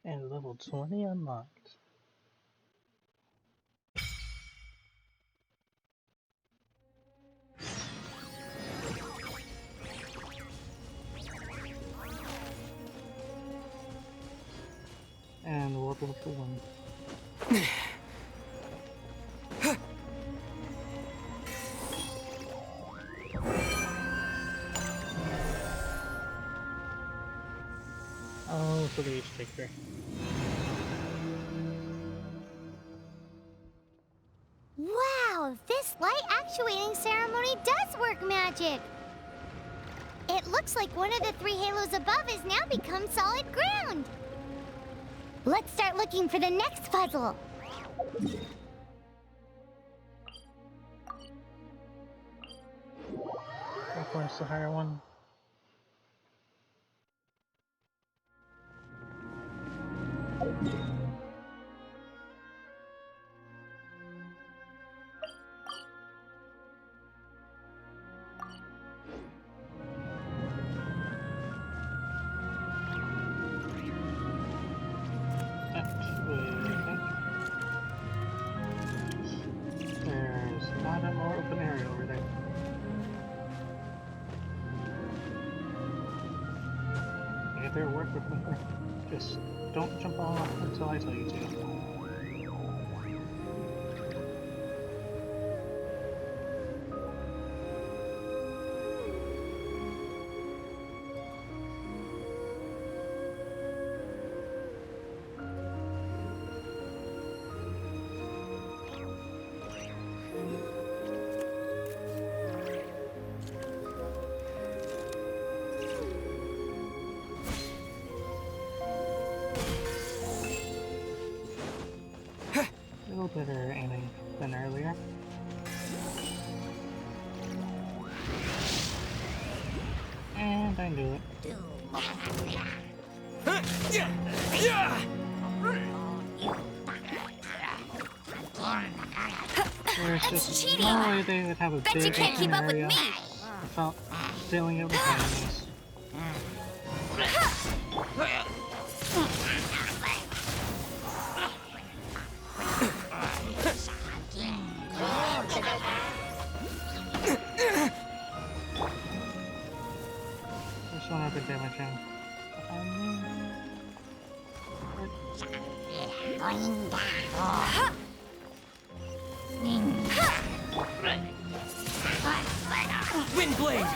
And level 20 unlocked. And world level 1. Oh, for the taker. Wow, this light actuating ceremony does work magic! It looks like one of the 3 halos above has now become solid ground! Let's start looking for the next puzzle! Which one's the higher one? There's not a more open area over there. Either work with me. Just don't jump off until I tell you to. A little better aiming than earlier. And I knew it. There's just cheating. no way they would have a Bet big you can't open keep up with area me. without filling it with enemies. weapon damaging. Windblade!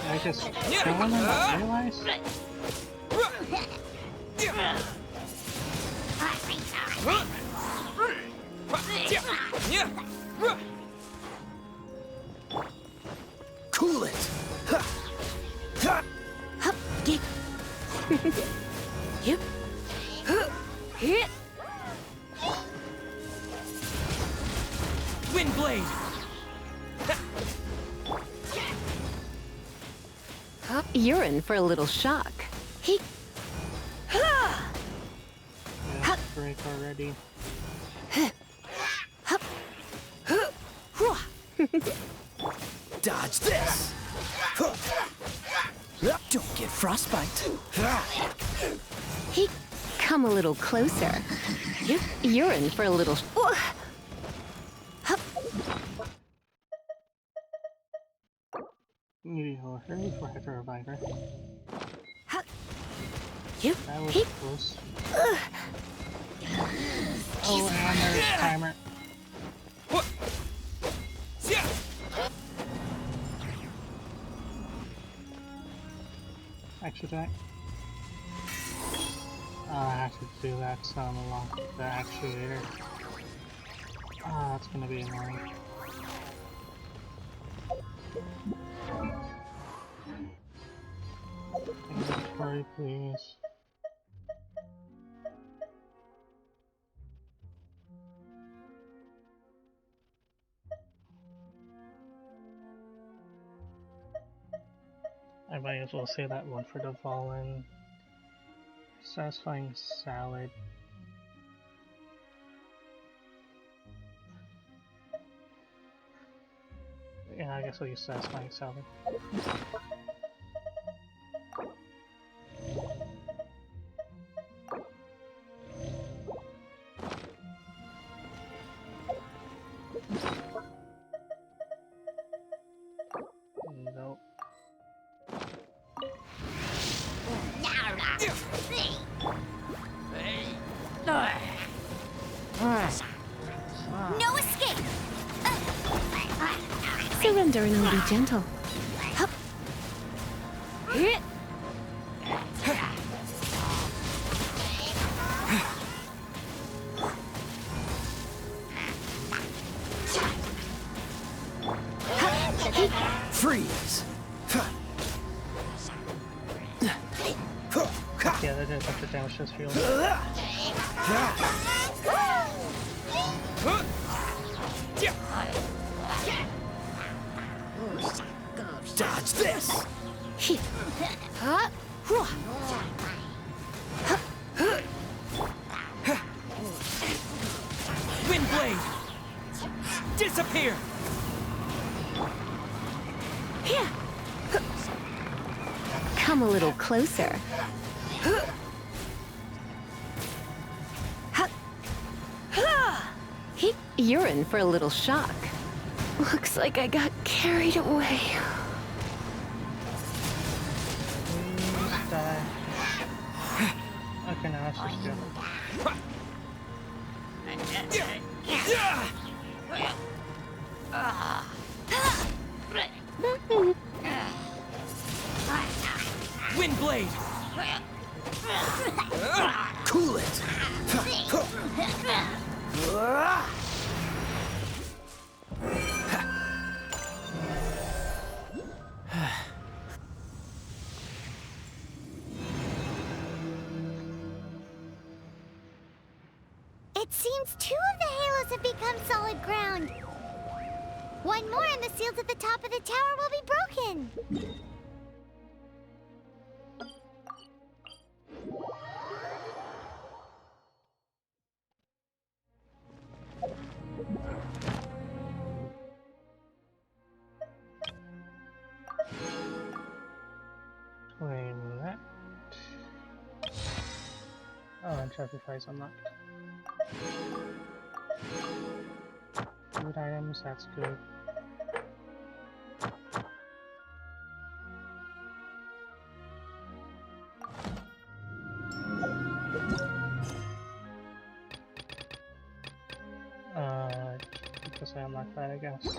I just kill him and not realize? Cool it! Windblade! You're in for a little shock. Yeah, break already. Dodge this! Don't get frostbite. Come a little closer. You're in for a little... Maybe he'll hurry for Hydro Reviver. You. That was close. Oh, and there's timer. Actually, I have to do that so I'm along with the actuator. That's gonna be annoying. Inventory, please. I might as well say that one for the Fallen. Satisfying salad. Yeah, I guess I'll use satisfying salad. Nope. No escape! Surrender and I'll be gentle. Freeze! Yeah, that did a bunch of damage to his field. Dodge this! Windblade! Disappear! Come a little closer. You're in for a little shock. Looks like I got carried away. Please die. Okay, now that's just good. Windblade! Cool it! It seems 2 of the halos have become solid ground. One more and the seals at the top of the tower will be broken. Claim that. Oh, and trophy prize unlocked. Food items, that's good. Because I unlocked that, I guess.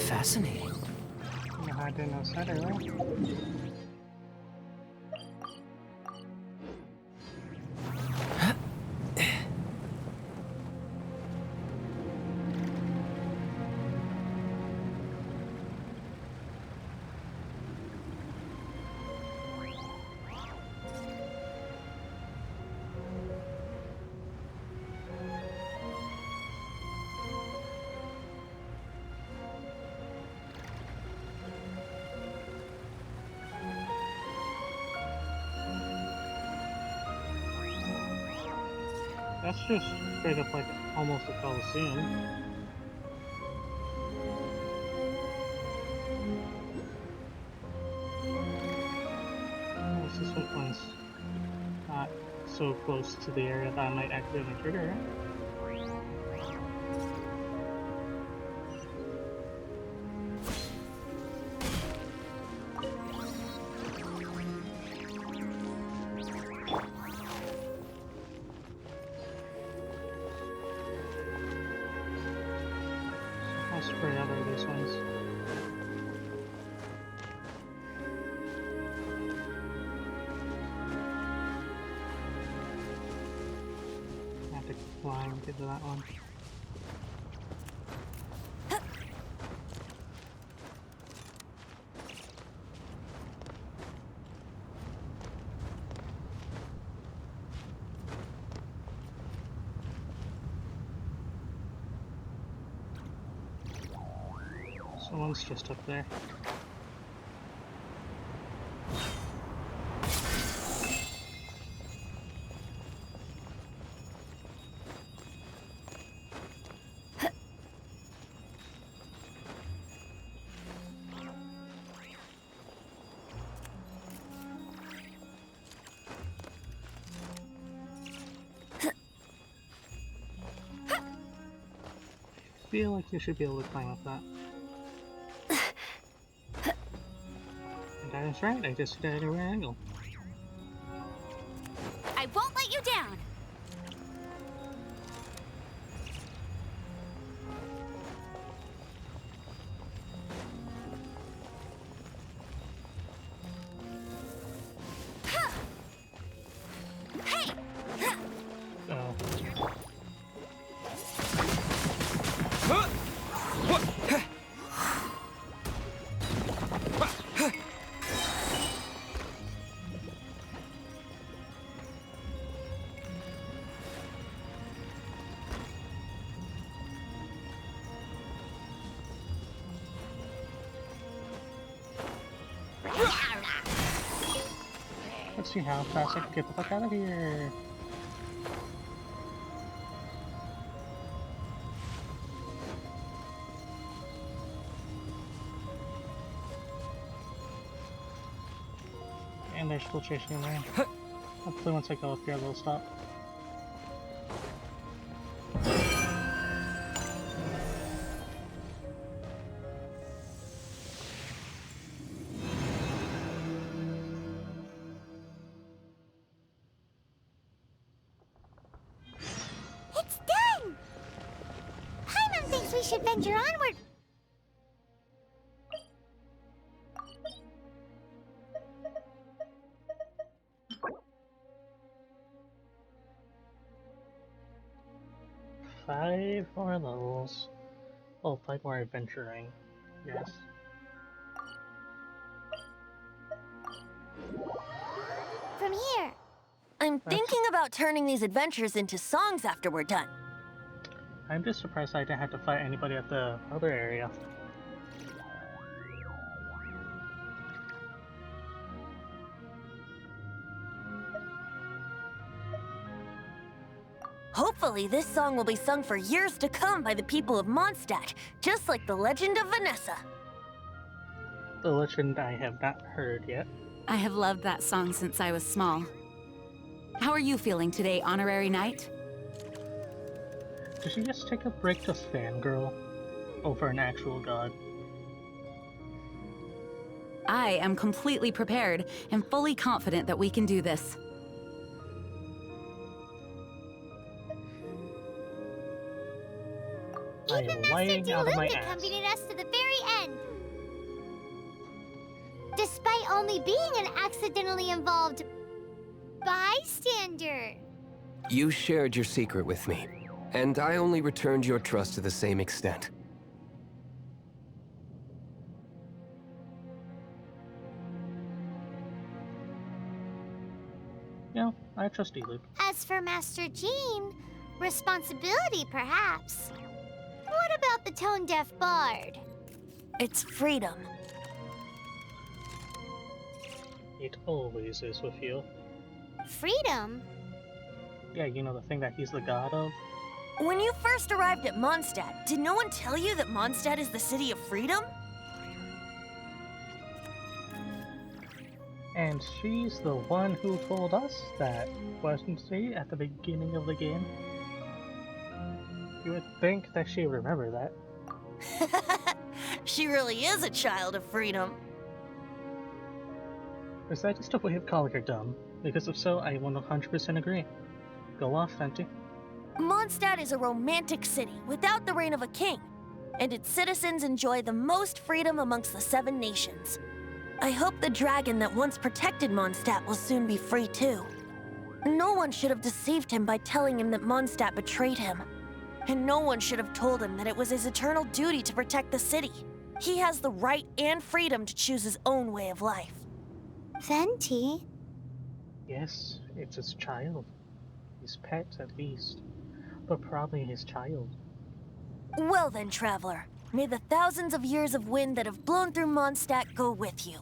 Fascinating. I didn't know that earlier. That's just straight up like almost a Coliseum. Unless this one's not so close to the area that I might accidentally trigger it. I'll spray out of these ones. I have to fly and get to that one. Someone's just up there. I feel like you should be able to climb up that. And I was right, I just did it at a right angle. I won't let you down. Hey! Oh. Let's see how fast I can get the fuck out of here. And they're still chasing me. Hopefully once I go up here they'll stop. It's done! Paimon thinks we should venture onward. Five more levels. Oh, 5 more adventuring. Yes. From here. I'm thinking about turning these adventures into songs after we're done. I'm just surprised I didn't have to fight anybody at the other area. Hopefully, this song will be sung for years to come by the people of Mondstadt, just like the legend of Vanessa. The legend I have not heard yet. I have loved that song since I was small. How are you feeling today, Honorary Knight? Did she just take a break to fangirl over an actual god? I am completely prepared and fully confident that we can do this. I Even am Master lying out of my Diluc ass. accompanied us to the very end. Despite only being an accidentally involved bystander. You shared your secret with me, and I only returned your trust to the same extent. Yeah, I trust Diluc. As for Master Jean, responsibility perhaps. What about the tone-deaf bard? It's freedom. It always is with you. Freedom? Yeah, you know the thing that he's the god of? When you first arrived at Mondstadt, did no one tell you that Mondstadt is the city of freedom? And she's the one who told us that, wasn't she, at the beginning of the game? You would think that she would remember that. She really is a child of freedom. Is that just a way of calling her dumb? Because if so, I 100% agree. Go off, Fenty. Mondstadt is a romantic city without the reign of a king, and its citizens enjoy the most freedom amongst the 7 nations. I hope the dragon that once protected Mondstadt will soon be free too. No one should have deceived him by telling him that Mondstadt betrayed him. And no one should have told him that it was his eternal duty to protect the city. He has the right and freedom to choose his own way of life. Venti? Yes, it's his child. His pet, at least. But probably his child. Well then, traveler. May the thousands of years of wind that have blown through Mondstadt go with you.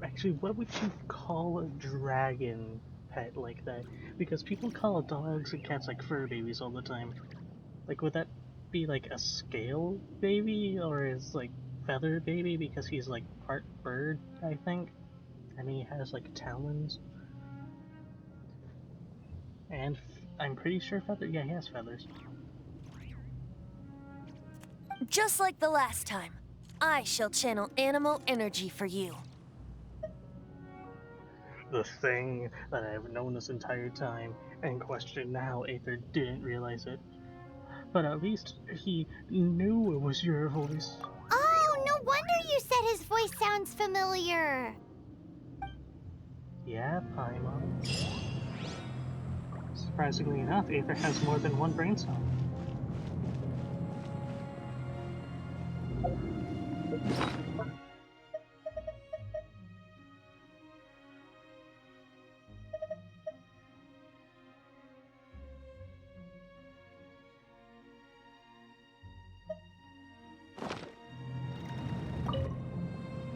Actually, what would you call a dragon pet like that? Because people call dogs and cats like fur babies all the time. Like, would that be like a scale baby? Or is like feather baby because he's like part bird, I think? And he has like talons. And I'm pretty sure feather. Yeah, he has feathers. Just like the last time, I shall channel animal energy for you. The thing that I have known this entire time and questioned now, Aether didn't realize it. But at least he knew it was your voice. Oh, no wonder you said his voice sounds familiar. Yeah, Paimon. Surprisingly enough, Aether has more than one brain cell.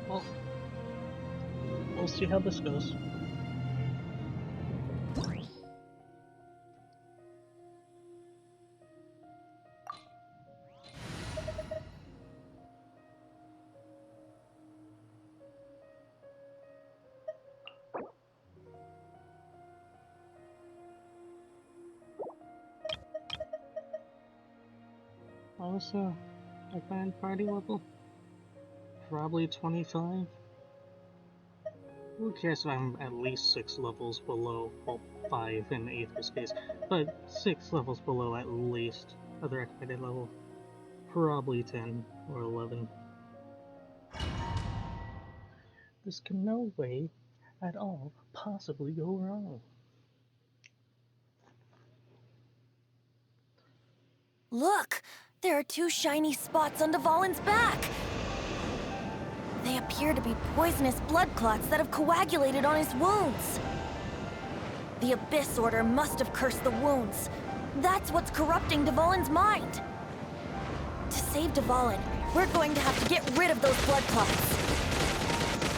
Well, we'll see how this goes. Also, I find party level probably 25. Who cares if I'm at least 6 levels below, well, 5 in Aether's case, but 6 levels below at least of the recommended level. Probably 10 or 11. This can no way at all possibly go wrong. Look! There are 2 shiny spots on Dvalin's back! They appear to be poisonous blood clots that have coagulated on his wounds. The Abyss Order must have cursed the wounds. That's what's corrupting Dvalin's mind. To save Dvalin, we're going to have to get rid of those blood clots.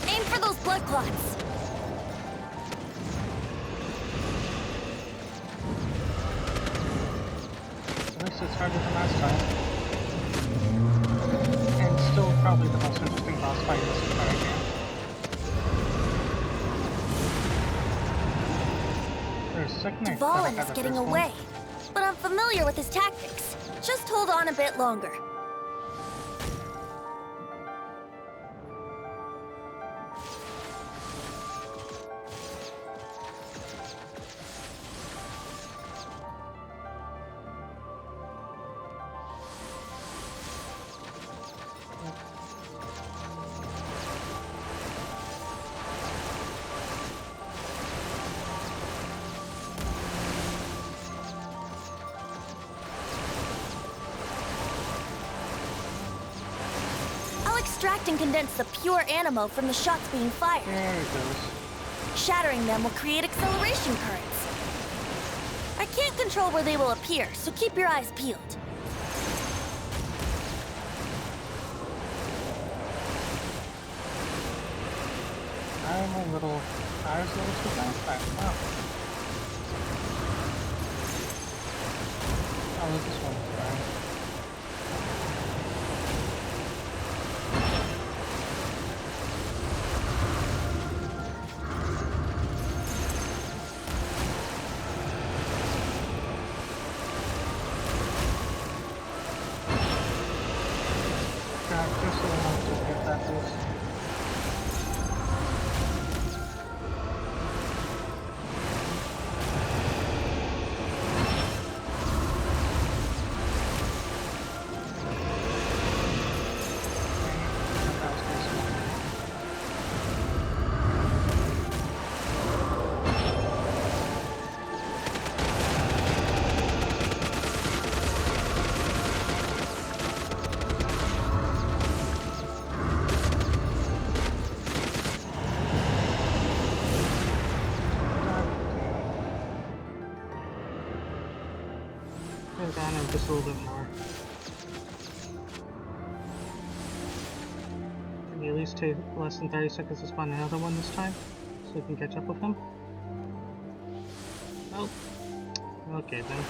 Aim for those blood clots! probably the most interesting boss fight in this entire game. For a second, I thought I Dvalin had is the getting first one. away, but I'm familiar with his tactics. Just hold on a bit longer. Extract and condense the pure animo from the shots being fired. There it goes. Shattering them will create acceleration currents. I can't control where they will appear, so keep your eyes peeled. I was a little too fast. Wow. Oh, this one's fine. Just so I want to get that boost. Down him just a little bit more. Can you at least take less than 30 seconds to spawn another one this time? So we can catch up with him? Oh. Okay then.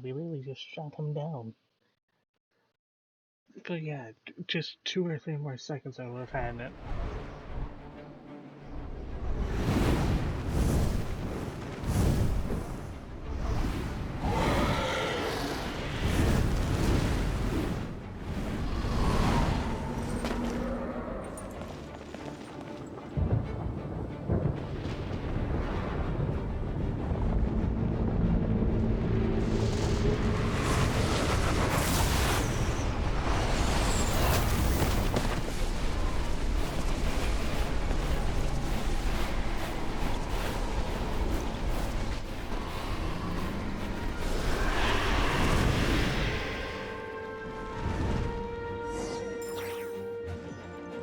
We really just shot him down. But yeah, just 2 or 3 more seconds I would have had it.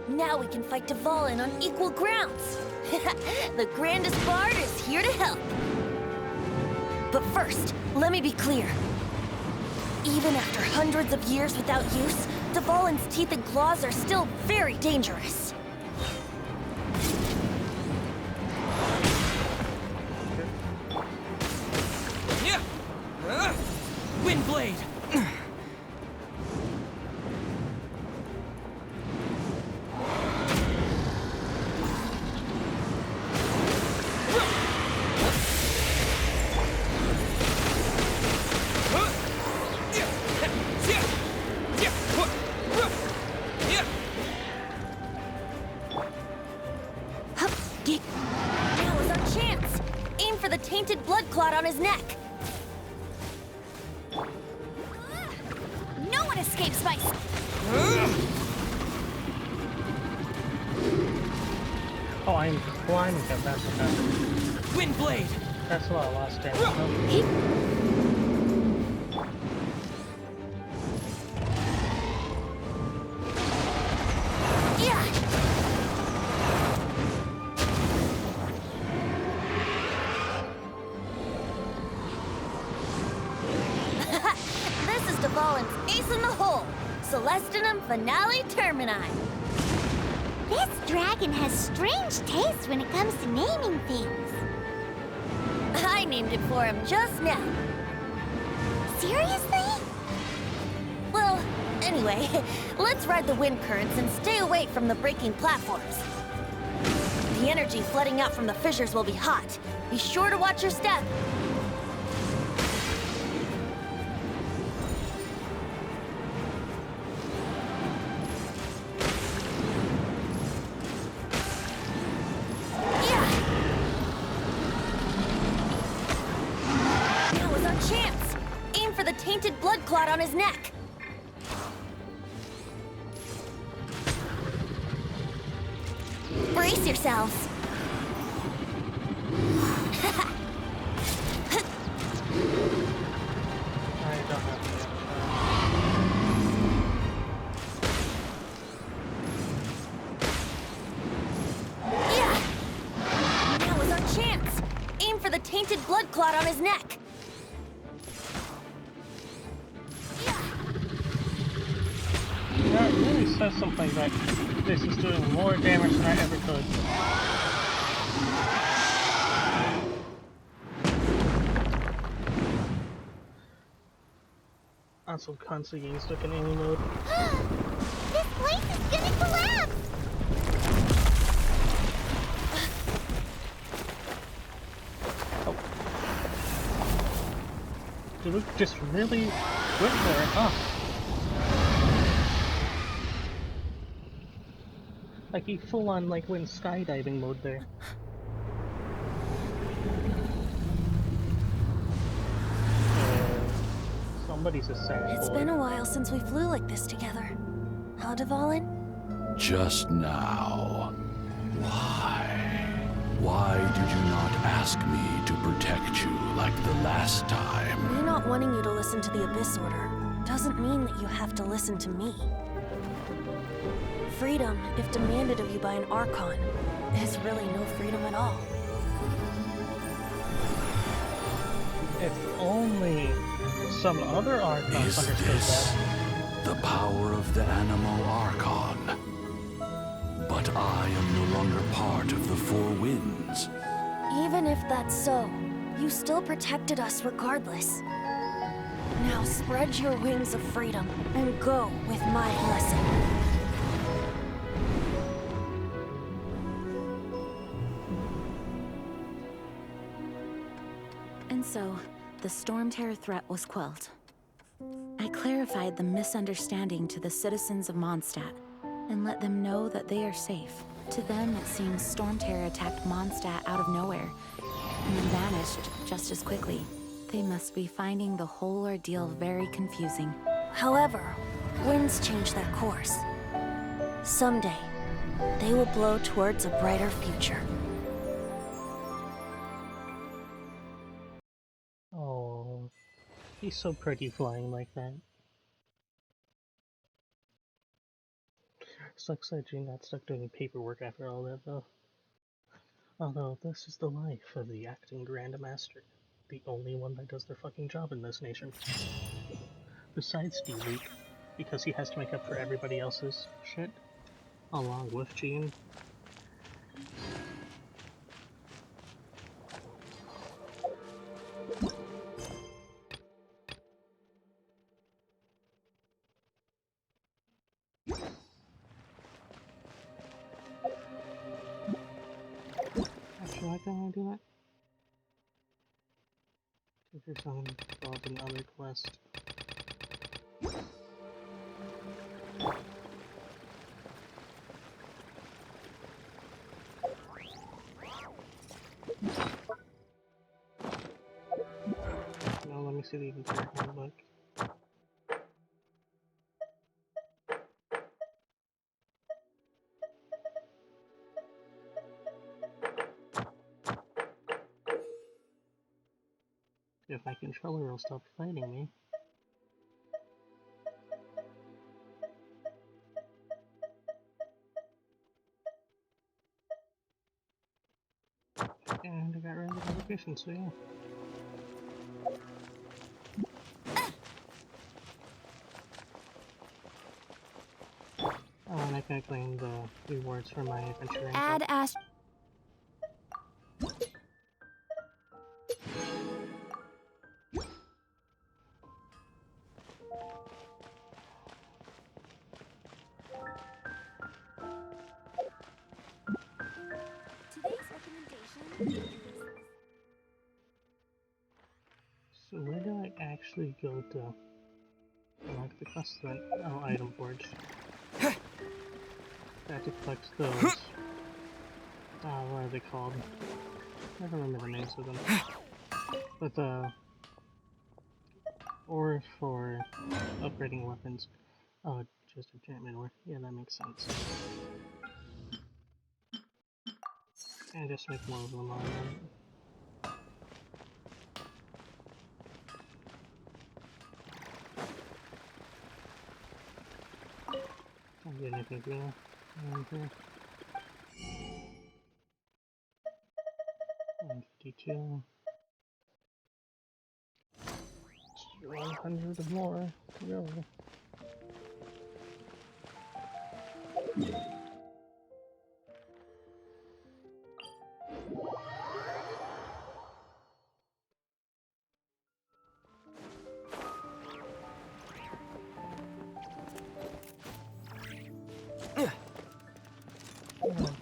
Now we can fight Dvalin on equal grounds. The grandest bard is here to help. But first, let me be clear. Even after hundreds of years without use, Dvalin's teeth and claws are still very dangerous. for the tainted blood clot on his neck. No one escapes my... Oh, I'm climbing him, that's what happened. Wind blade! That's a lot of lost damage. This is Devalin's ace in the hole. Celestinum Finale Termini. This dragon has strange taste when it comes to naming things. I named it for him just now. Seriously? Well, anyway, let's ride the wind currents and stay away from the breaking platforms. The energy flooding out from the fissures will be hot. Be sure to watch your step. Now is our chance. Aim for the tainted blood clot on his neck. Brace yourselves. I don't have to. Yeah! Now is our chance. Aim for the tainted blood clot on his neck. That really says something that this is doing more damage than I ever could. Also, constantly stuck in any mode. This place is gonna collapse! Dude, Luke just really went for it, huh? Like he full on like went skydiving mode there. Somebody's a sad It's boy. been a while since we flew like this together. Huh, Devalin? Just now. Why? Why did you not ask me to protect you like the last time? Me not wanting you to listen to the Abyss Order doesn't mean that you have to listen to me. Freedom, if demanded of you by an Archon, is really no freedom at all. If only some other Archons Is understood this that. the power of the Animal Archon? But I am no longer part of the Four Winds. Even if that's so, you still protected us regardless. Now spread your wings of freedom and go with my blessing. And so, the Storm Terror threat was quelled. I clarified the misunderstanding to the citizens of Mondstadt and let them know that they are safe. To them, it seems Storm Terror attacked Mondstadt out of nowhere and then vanished just as quickly. They must be finding the whole ordeal very confusing. However, winds change their course. Someday, they will blow towards a brighter future. Oh, he's so pretty flying like that. Sucks that Jean got stuck doing paperwork after all that, though. Although, this is the life of the acting Grand Master. The only one that does their fucking job in this nation. Besides D-Luke, because he has to make up for everybody else's shit, along with Jean. Actually, why don't I do that? If you're someone involved in other quest. see the entire handbook. If my controller will stop fighting me. And I got rid of the notification, so yeah. Oh, and I can claim the rewards for my adventure. Add Ash. Today's recommendation is... So where do I actually go to unlock the custom item forge? I have to collect those. What are they called? I don't remember the names of them. But ore for upgrading weapons. Oh, just enchantment ore. Yeah, that makes sense. And just make more of them on them. Can't get anything green around here. 152. 100 more to go.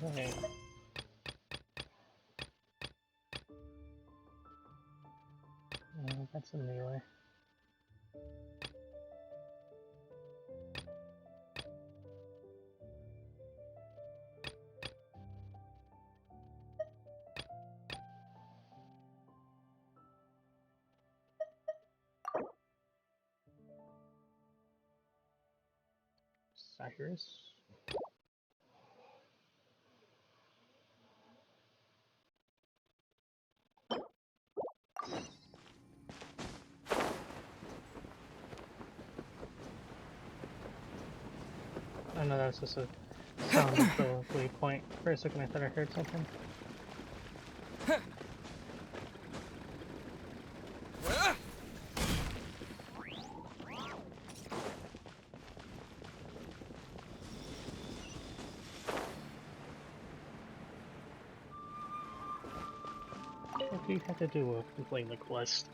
Okay. That's a melee. Cyrus. Oh no, that was just a sound of the waypoint. For a second I thought I heard something. What do you have to do with completing the quest?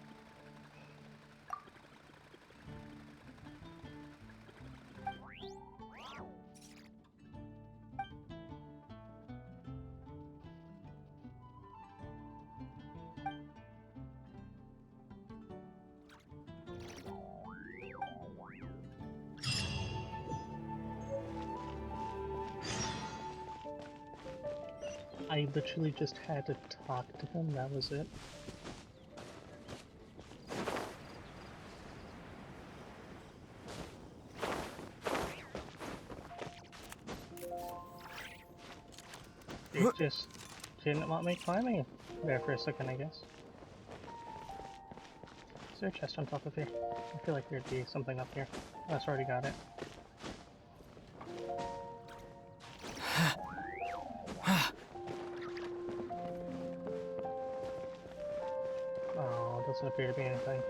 I literally just had to talk to him, that was it. It just didn't want me climbing there for a second, I guess. Is there a chest on top of here? I feel like there'd be something up here. Oh, it's already got it. Oh, doesn't appear to be anything.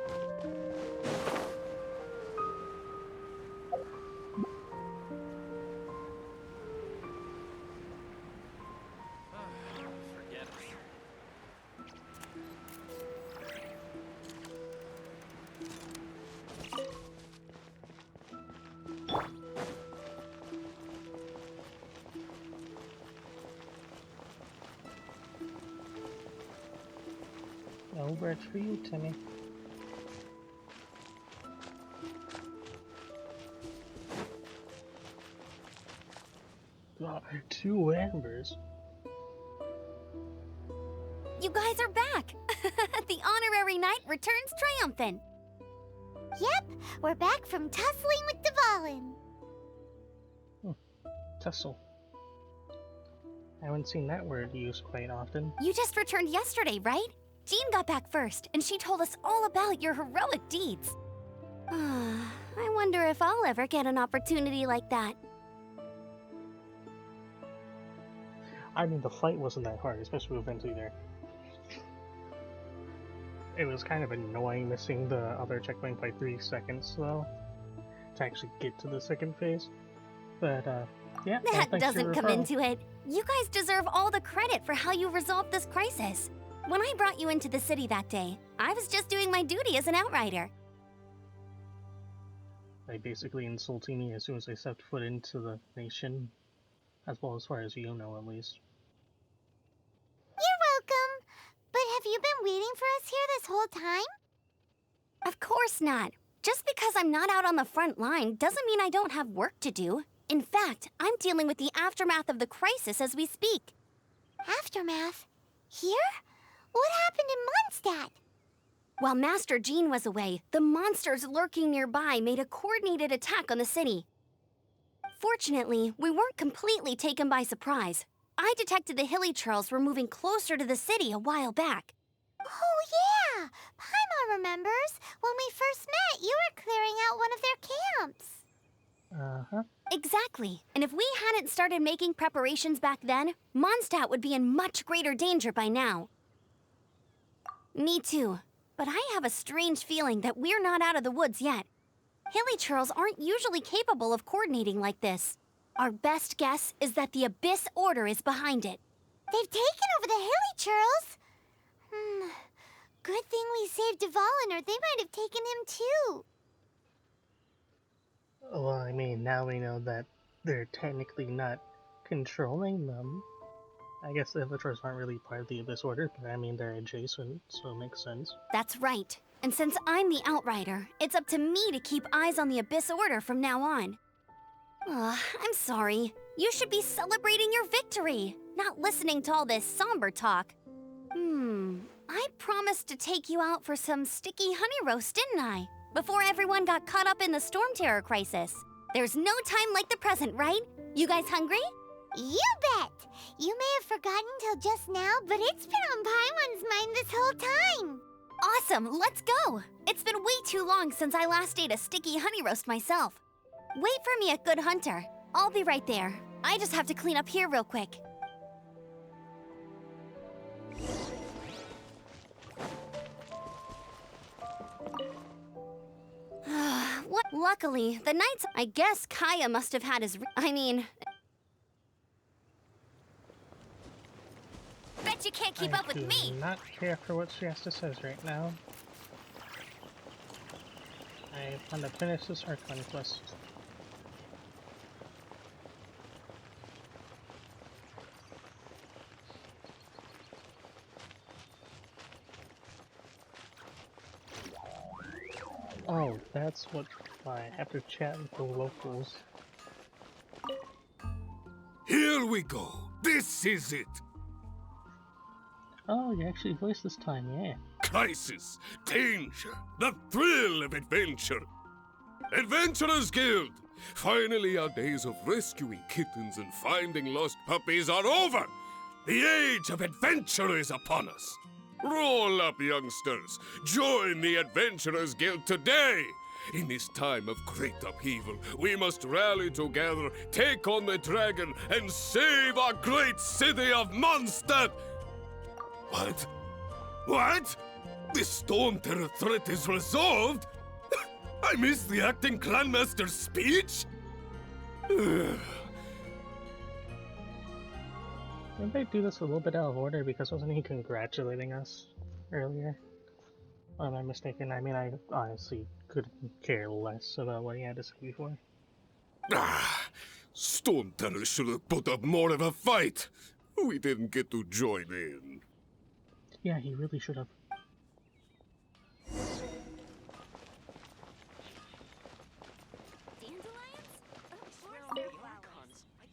Forget it. No birds for you, Timmy. Got 2 ambers. You guys are back! The honorary knight returns triumphant! Yep, we're back from tussling with Dvalin. Tussle. I haven't seen that word used quite often. You just returned yesterday, right? Jean got back first, and she told us all about your heroic deeds. I wonder if I'll ever get an opportunity like that. I mean, the fight wasn't that hard, especially with Ventilator. It was kind of annoying missing the other checkpoint by 3 seconds, though, to actually get to the second phase. But, yeah. That doesn't come into it. You guys deserve all the credit for how you resolved this crisis. When I brought you into the city that day, I was just doing my duty as an outrider. They basically insulting me as soon as I stepped foot into the nation. As well, as far as you know, at least. You're welcome. But have you been waiting for us here this whole time? Of course not. Just because I'm not out on the front line doesn't mean I don't have work to do. In fact, I'm dealing with the aftermath of the crisis as we speak. Aftermath? Here? What happened in Mondstadt? While Master Jean was away, the monsters lurking nearby made a coordinated attack on the city. Fortunately, we weren't completely taken by surprise. I detected the Hilly Churls were moving closer to the city a while back. Oh yeah! Paimon remembers. When we first met, you were clearing out one of their camps. Uh-huh. Exactly. And if we hadn't started making preparations back then, Mondstadt would be in much greater danger by now. Me too. But I have a strange feeling that we're not out of the woods yet. Hilly Churls aren't usually capable of coordinating like this. Our best guess is that the Abyss Order is behind it. They've taken over the Hilly Churls? Good thing we saved Dvalin, or they might have taken him too. Well, I mean, now we know that they're technically not controlling them. I guess the Hillichers aren't really part of the Abyss Order, but I mean, they're adjacent, so it makes sense. That's right. And since I'm the Outrider, it's up to me to keep eyes on the Abyss Order from now on. I'm sorry. You should be celebrating your victory, not listening to all this somber talk. I promised to take you out for some sticky honey roast, didn't I? Before everyone got caught up in the Storm Terror crisis. There's no time like the present, right? You guys hungry? You bet! You may have forgotten till just now, but it's been on Paimon's mind this whole time. Awesome, let's go! It's been way too long since I last ate a sticky honey roast myself. Wait for me at Good Hunter. I'll be right there. I just have to clean up here real quick. What? Luckily, the knights... I guess Kaya must have had his... Bet you can't keep up with me! I do not care for what she has to say right now. I want to finish this Archon quest. Oh, that's what I have to chat with the locals. Here we go. This is it. Oh, you actually voiced this time, yeah. Crisis, danger, the thrill of adventure. Adventurers Guild! Finally, our days of rescuing kittens and finding lost puppies are over! The age of adventure is upon us! Roll up, youngsters! Join the Adventurers Guild today! In this time of great upheaval, we must rally together, take on the dragon, and save our great city of Mondstadt! What? What? The Storm Terror threat is resolved? I missed the acting clanmaster's speech? Didn't they do this a little bit out of order, because wasn't he congratulating us earlier? Or am I mistaken? I mean, I honestly couldn't care less about what he had to say before. Storm Terror should have put up more of a fight. We didn't get to join in. Yeah, he really should have.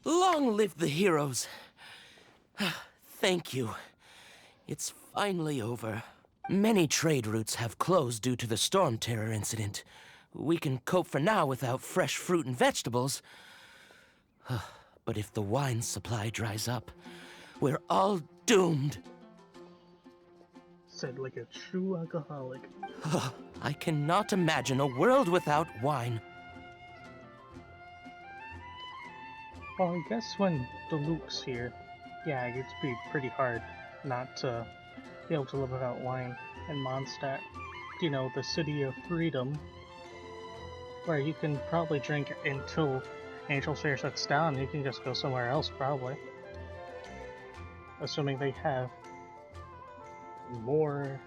Long live the heroes. Thank you. It's finally over. Many trade routes have closed due to the Storm Terror incident, We can cope for now without fresh fruit and vegetables. But if the wine supply dries up, we're all doomed. Said like a true alcoholic. I cannot imagine a world without wine. Well, I guess when Luke's here, yeah, it'd be pretty hard not to be able to live without wine. In Mondstadt, you know, the city of freedom, where you can probably drink until Angel's Fair shuts down. You can just go somewhere else, probably. Assuming they have more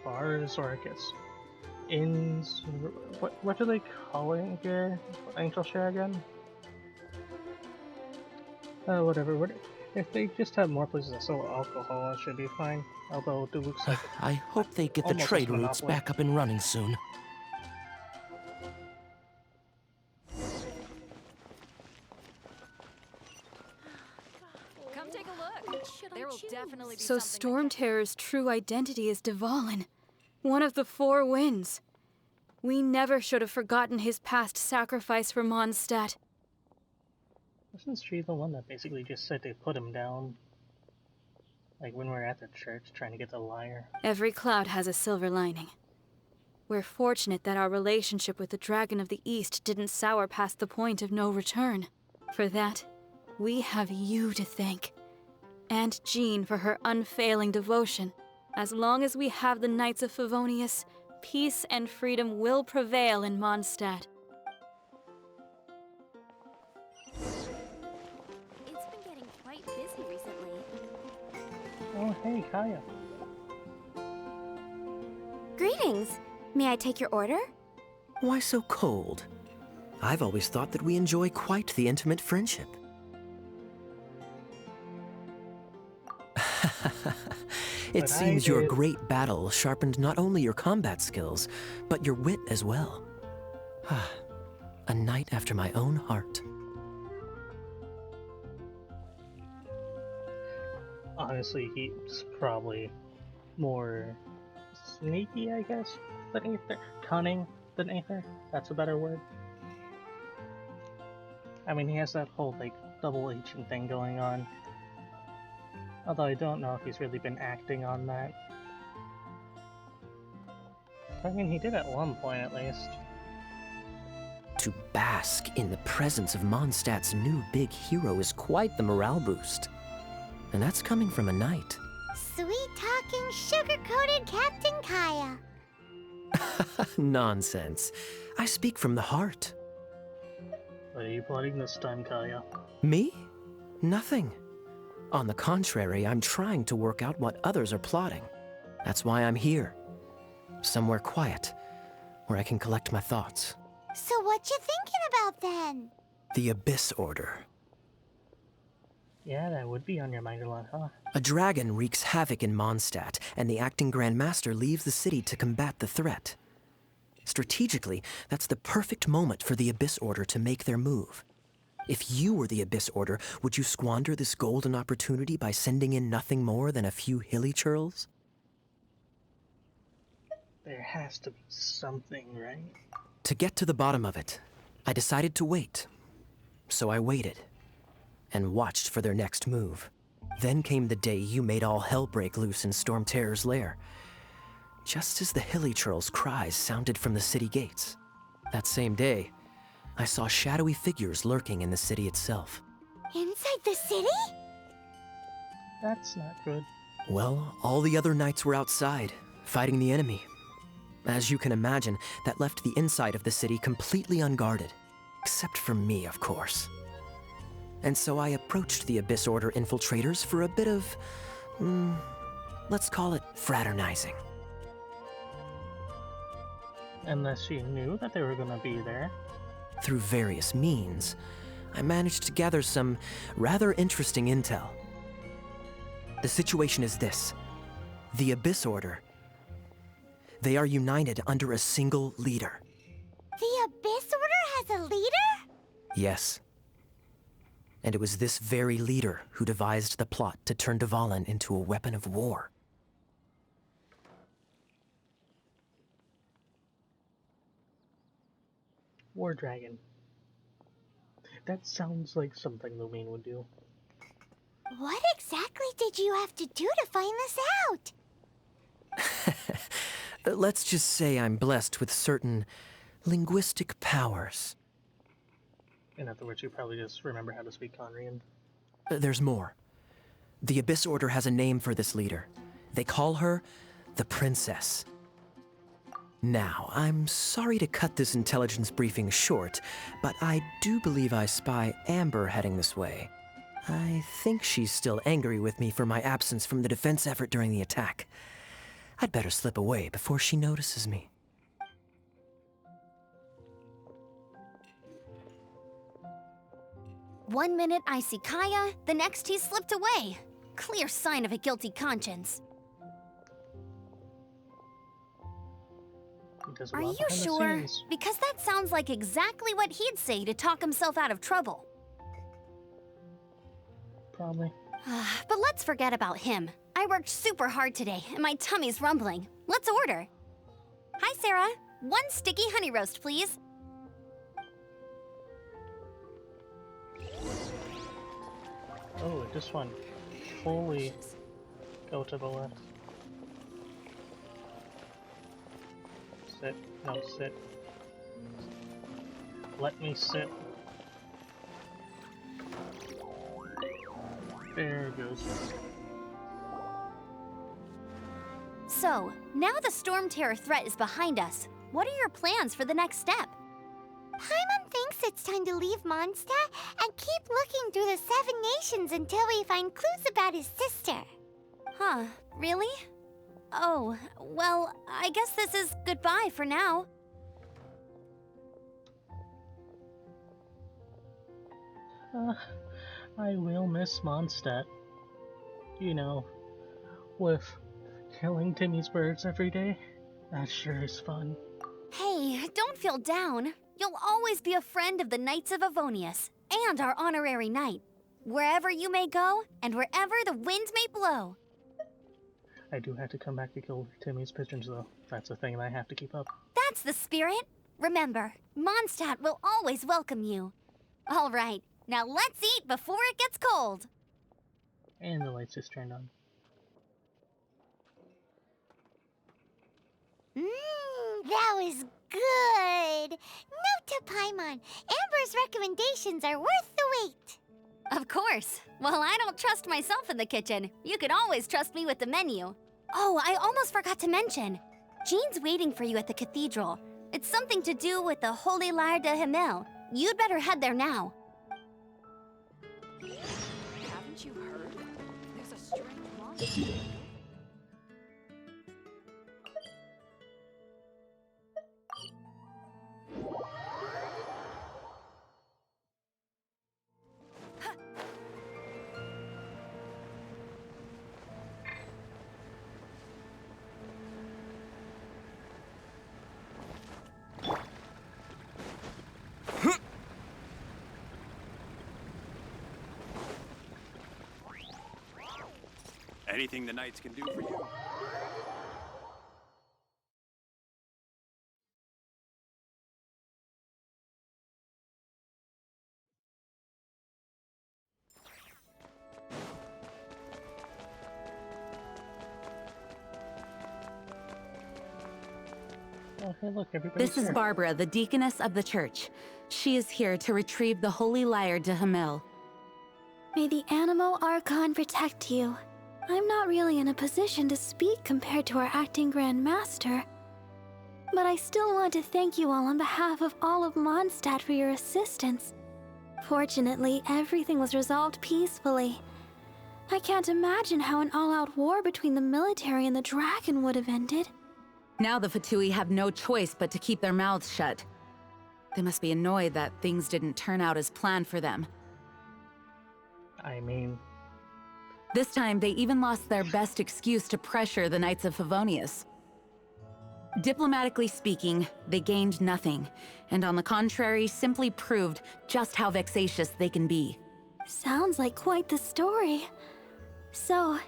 bars, or I guess inns. What are they calling here? Angel's Fair again? Whatever. If they just have more places that sell alcohol, it should be fine. Although Duluth's like I hope they get the almost trade a routes monopoly. back up and running soon. Come take a look. There will definitely be So Storm Terror's true identity is Dvalin, one of the four winds. We never should have forgotten his past sacrifice for Mondstadt. Wasn't she the one that basically just said they put him down? Like when we were at the church trying to get the lyre? Every cloud has a silver lining. We're fortunate that our relationship with the Dragon of the East didn't sour past the point of no return. For that, we have you to thank. And Jean for her unfailing devotion. As long as we have the Knights of Favonius, peace and freedom will prevail in Mondstadt. It's been getting quite busy recently. Oh, hey, Kaya. Greetings. May I take your order? Why so cold? I've always thought that we enjoy quite the intimate friendship. It But seems I your did- great battle sharpened not only your combat skills, but your wit as well. A knight after my own heart. Honestly, he's probably more sneaky, I guess, than Aether. Cunning than Aether. That's a better word. I mean, he has that whole, like, double agent thing going on. Although I don't know if he's really been acting on that. I mean, he did at one point, at least. To bask in the presence of Mondstadt's new big hero is quite the morale boost. And that's coming from a knight. Sweet-talking, sugar-coated Captain Kaya. Nonsense. I speak from the heart. What are you plotting this time, Kaya? Me? Nothing. On the contrary, I'm trying to work out what others are plotting. That's why I'm here. Somewhere quiet, where I can collect my thoughts. So what you thinking about then? The Abyss Order. Yeah, that would be on your mind a lot, huh? A dragon wreaks havoc in Mondstadt, and the acting Grand Master leaves the city to combat the threat. Strategically, that's the perfect moment for the Abyss Order to make their move. If you were the Abyss Order, would you squander this golden opportunity by sending in nothing more than a few hilly churls? There has to be something, right? To get to the bottom of it, I decided to wait. So I waited, and watched for their next move. Then came the day you made all hell break loose in Storm Terror's lair. Just as the hilly churls' cries sounded from the city gates. That same day, I saw shadowy figures lurking in the city itself. Inside the city? That's not good. Well, all the other knights were outside, fighting the enemy. As you can imagine, that left the inside of the city completely unguarded. Except for me, of course. And so I approached the Abyss Order infiltrators for a bit of, let's call it fraternizing. Unless you knew that they were gonna be there. Through various means, I managed to gather some rather interesting intel. The situation is this. The Abyss Order. They are united under a single leader. The Abyss Order has a leader? Yes. And it was this very leader who devised the plot to turn Dvalin into a weapon of war. War Dragon. That sounds like something Lumine would do. What exactly did you have to do to find this out? Let's just say I'm blessed with certain linguistic powers. In other words, you probably just remember how to speak Conrian. There's more. The Abyss Order has a name for this leader. They call her the Princess. Now, I'm sorry to cut this intelligence briefing short, but I do believe I spy Amber heading this way. I think she's still angry with me for my absence from the defense effort during the attack. I'd better slip away before she notices me. One minute I see Kaya, the next he slipped away. Clear sign of a guilty conscience. Are you sure? Because that sounds like exactly what he'd say to talk himself out of trouble. Probably. But let's forget about him. I worked super hard today, and my tummy's rumbling. Let's order. Hi, Sarah. 1 sticky honey roast, please. Oh, this one. Holy. Go to the left. Sit. No, sit. Let me sit. There it goes. So, now the Storm Terror threat is behind us. What are your plans for the next step? Paimon thinks it's time to leave Mondstadt and keep looking through the 7 nations until we find clues about his sister. Huh, really? Oh, well, I guess this is goodbye for now. I will miss Mondstadt. You know, with killing Timmy's birds every day, that sure is fun. Hey, don't feel down. You'll always be a friend of the Knights of Avonius, and our honorary knight. Wherever you may go, and wherever the wind may blow. I do have to come back to kill Timmy's pigeons, though. That's a thing that I have to keep up. That's the spirit. Remember, Mondstadt will always welcome you. All right, now let's eat before it gets cold. And the lights just turned on. That was good. Note to Paimon, Amber's recommendations are worth the wait. Of course. Well, I don't trust myself in the kitchen. You can always trust me with the menu. Oh, I almost forgot to mention. Jean's waiting for you at the cathedral. It's something to do with the Holy Lyre de Himmel. You'd better head there now. Haven't you heard? There's a strange monster. Anything the Knights can do for you? Oh, hey, look, everybody's This is here. Barbara, the deaconess of the church. She is here to retrieve the Holy Lyre de Himmel. May the Animo Archon protect you. I'm not really in a position to speak compared to our acting Grand Master, but I still want to thank you all on behalf of all of Mondstadt for your assistance. Fortunately, everything was resolved peacefully. I can't imagine how an all-out war between the military and the dragon would have ended. Now the Fatui have no choice but to keep their mouths shut. They must be annoyed that things didn't turn out as planned for them. I mean... This time, they even lost their best excuse to pressure the Knights of Favonius. Diplomatically speaking, they gained nothing, and on the contrary, simply proved just how vexatious they can be. Sounds like quite the story. So,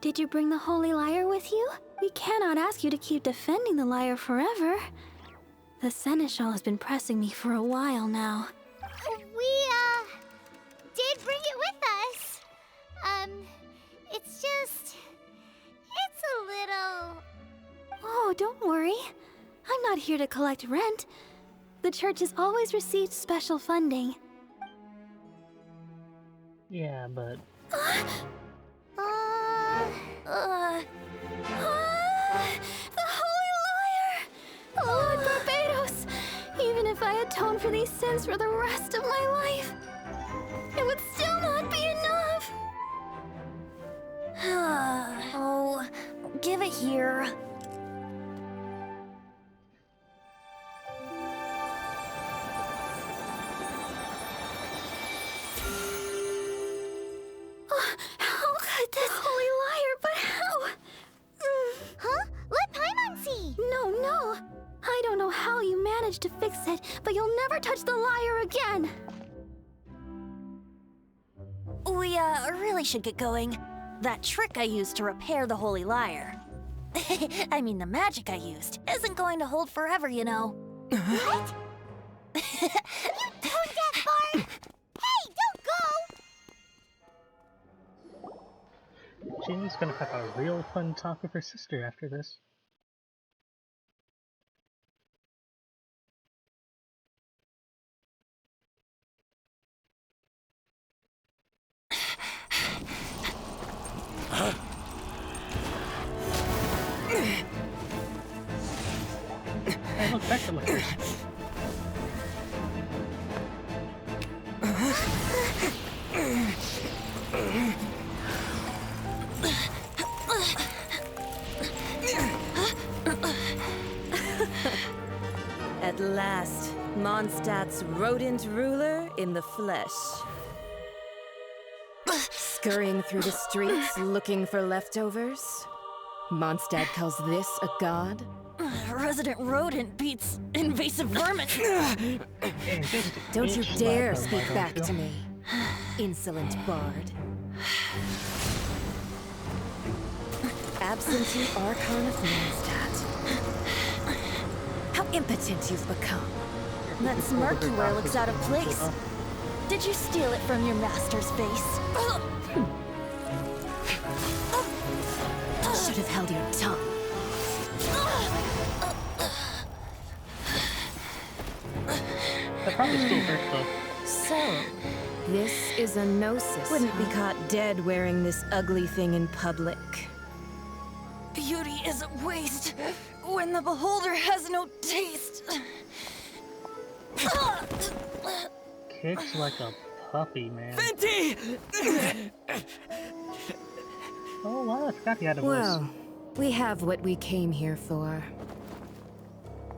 did you bring the Holy Lyre with you? We cannot ask you to keep defending the lyre forever. The Seneschal has been pressing me for a while now. We, did bring it with us. It's just... it's a little... Oh, don't worry. I'm not here to collect rent. The church has always received special funding. Yeah, but... The Holy Liar! Lord Barbados! Even if I atone for these sins for the rest of my life, it would still not be enough! Oh, give it here. How could this Holy Liar, but how? Huh? Let Paimon see! No. I don't know how you managed to fix it, but you'll never touch the liar again! We, really should get going. That trick I used to repair the Holy Liar. I mean, the magic I used isn't going to hold forever, you know. What? You tone-deaf bard! Hey, don't go! Jane's gonna have a real fun talk with her sister after this. Hey, look, back to liquors. At last, Mondstadt's rodent ruler in the flesh. Scurrying through the streets looking for leftovers? Mondstadt calls this a god? Resident rodent beats invasive vermin. Don't you dare speak back to me, insolent bard. Absentee Archon of Mondstadt. How impotent you've become. That smirk you wear looks out of place. Did you steal it from your master's face? Should have held your tongue. That probably still hurts though. So, this is a gnosis. Wouldn't be caught dead wearing this ugly thing in public. Beauty is a waste when the beholder has no taste. Kicks like a puppy, man. Venti! Oh wow, I forgot he had a voice. Well, we have what we came here for.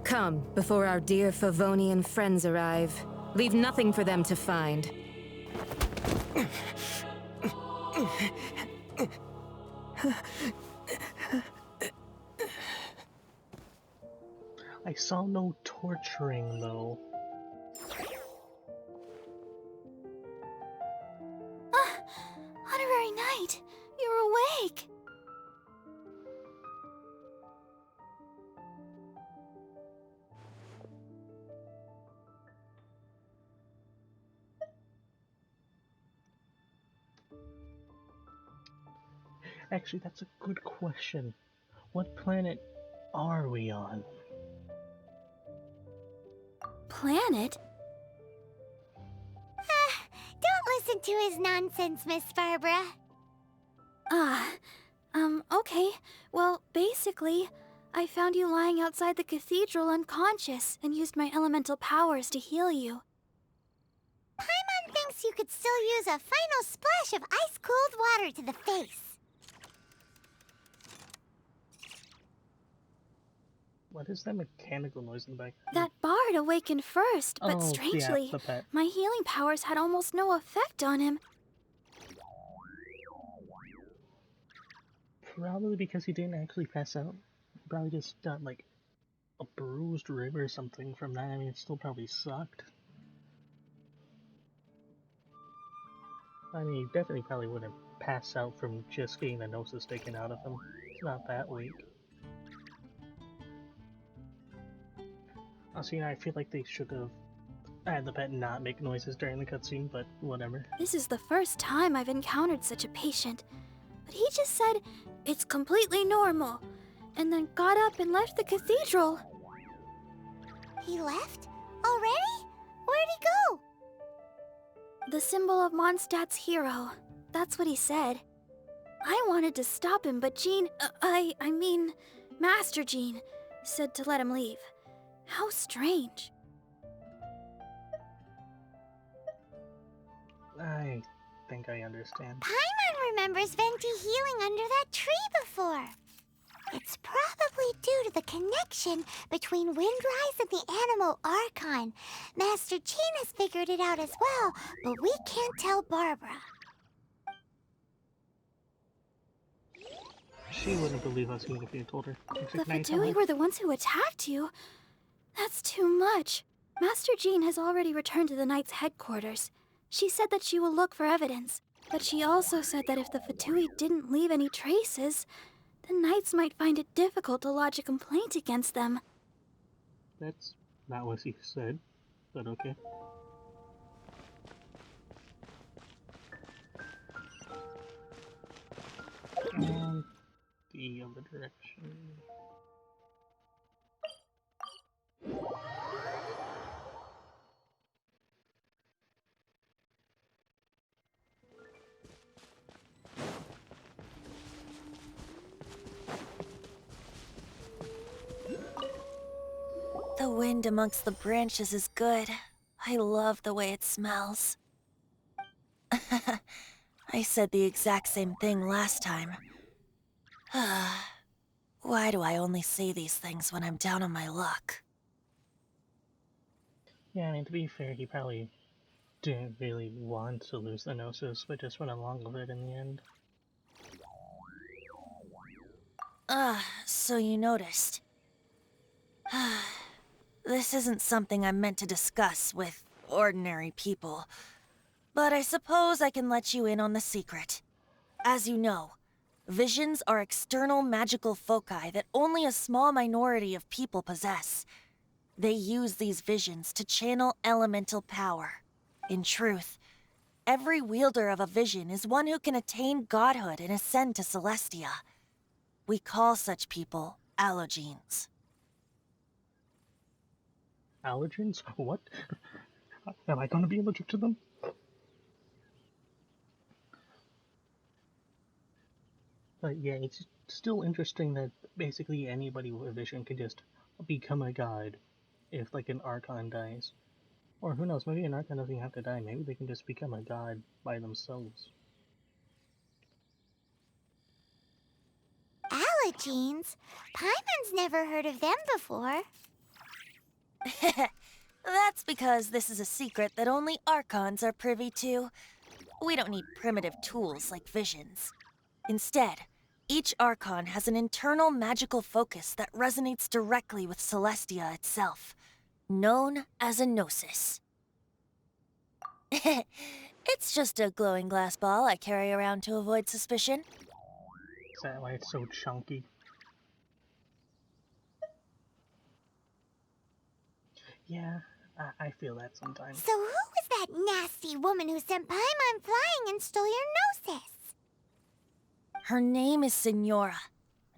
Come, before our dear Favonian friends arrive. Leave nothing for them to find. I saw no torturing though. Honorary Knight, you're awake! Actually, that's a good question. What planet are we on? Planet? Don't listen to his nonsense, Miss Barbara. Okay. Well, basically, I found you lying outside the cathedral unconscious and used my elemental powers to heal you. Paimon thinks you could still use a final splash of ice-cold water to the face. What is that mechanical noise in the back? That bard awakened first, but Oh, strangely, yeah, the pet. my healing powers had almost no effect on him. Probably because he didn't actually pass out. Probably just got like a bruised rib or something from that. I mean, it still probably sucked. I mean, he definitely probably wouldn't pass out from just getting the gnosis taken out of him. It's not that weak. See, I feel like they should have had the pet not make noises during the cutscene, but whatever. This is the first time I've encountered such a patient. But he just said, it's completely normal, and then got up and left the cathedral. He left? Already? Where'd he go? The symbol of Mondstadt's hero. That's what he said. I wanted to stop him, but Jean, I mean, Master Jean, said to let him leave. How strange. I think I understand. Paimon remembers Venti healing under that tree before. It's probably due to the connection between Windrise and the animal Archon. Master Jean has figured it out as well, but we can't tell Barbara. She wouldn't believe us even if you told her. The Fatui were the ones who attacked you? That's too much. Master Jean has already returned to the Knight's headquarters. She said that she will look for evidence, but she also said that if the Fatui didn't leave any traces, the Knights might find it difficult to lodge a complaint against them. That's not what he said, but okay. And the other direction. The wind amongst the branches is good. I love the way it smells. I said the exact same thing last time. Why do I only say these things when I'm down on my luck? Yeah, I mean, to be fair, he probably didn't really want to lose the Gnosis, but just went along with it in the end. So you noticed. This isn't something I'm meant to discuss with ordinary people, but I suppose I can let you in on the secret. As you know, visions are external magical foci that only a small minority of people possess. They use these visions to channel elemental power. In truth, every wielder of a vision is one who can attain godhood and ascend to Celestia. We call such people allogenes. Allergens? What? Am I going to be allergic to them? But yeah, it's still interesting that basically anybody with a vision can just become a god if, like, an Archon dies. Or who knows, maybe an Archon doesn't have to die, maybe they can just become a god by themselves. Allogenes? Paimon's never heard of them before. That's because this is a secret that only Archons are privy to. We don't need primitive tools like visions. Instead, each Archon has an internal magical focus that resonates directly with Celestia itself, known as a Gnosis. It's just a glowing glass ball I carry around to avoid suspicion. Is that why it's so chunky? Yeah, I feel that sometimes. So who was that nasty woman who sent Paimon flying and stole your Gnosis? Her name is Signora,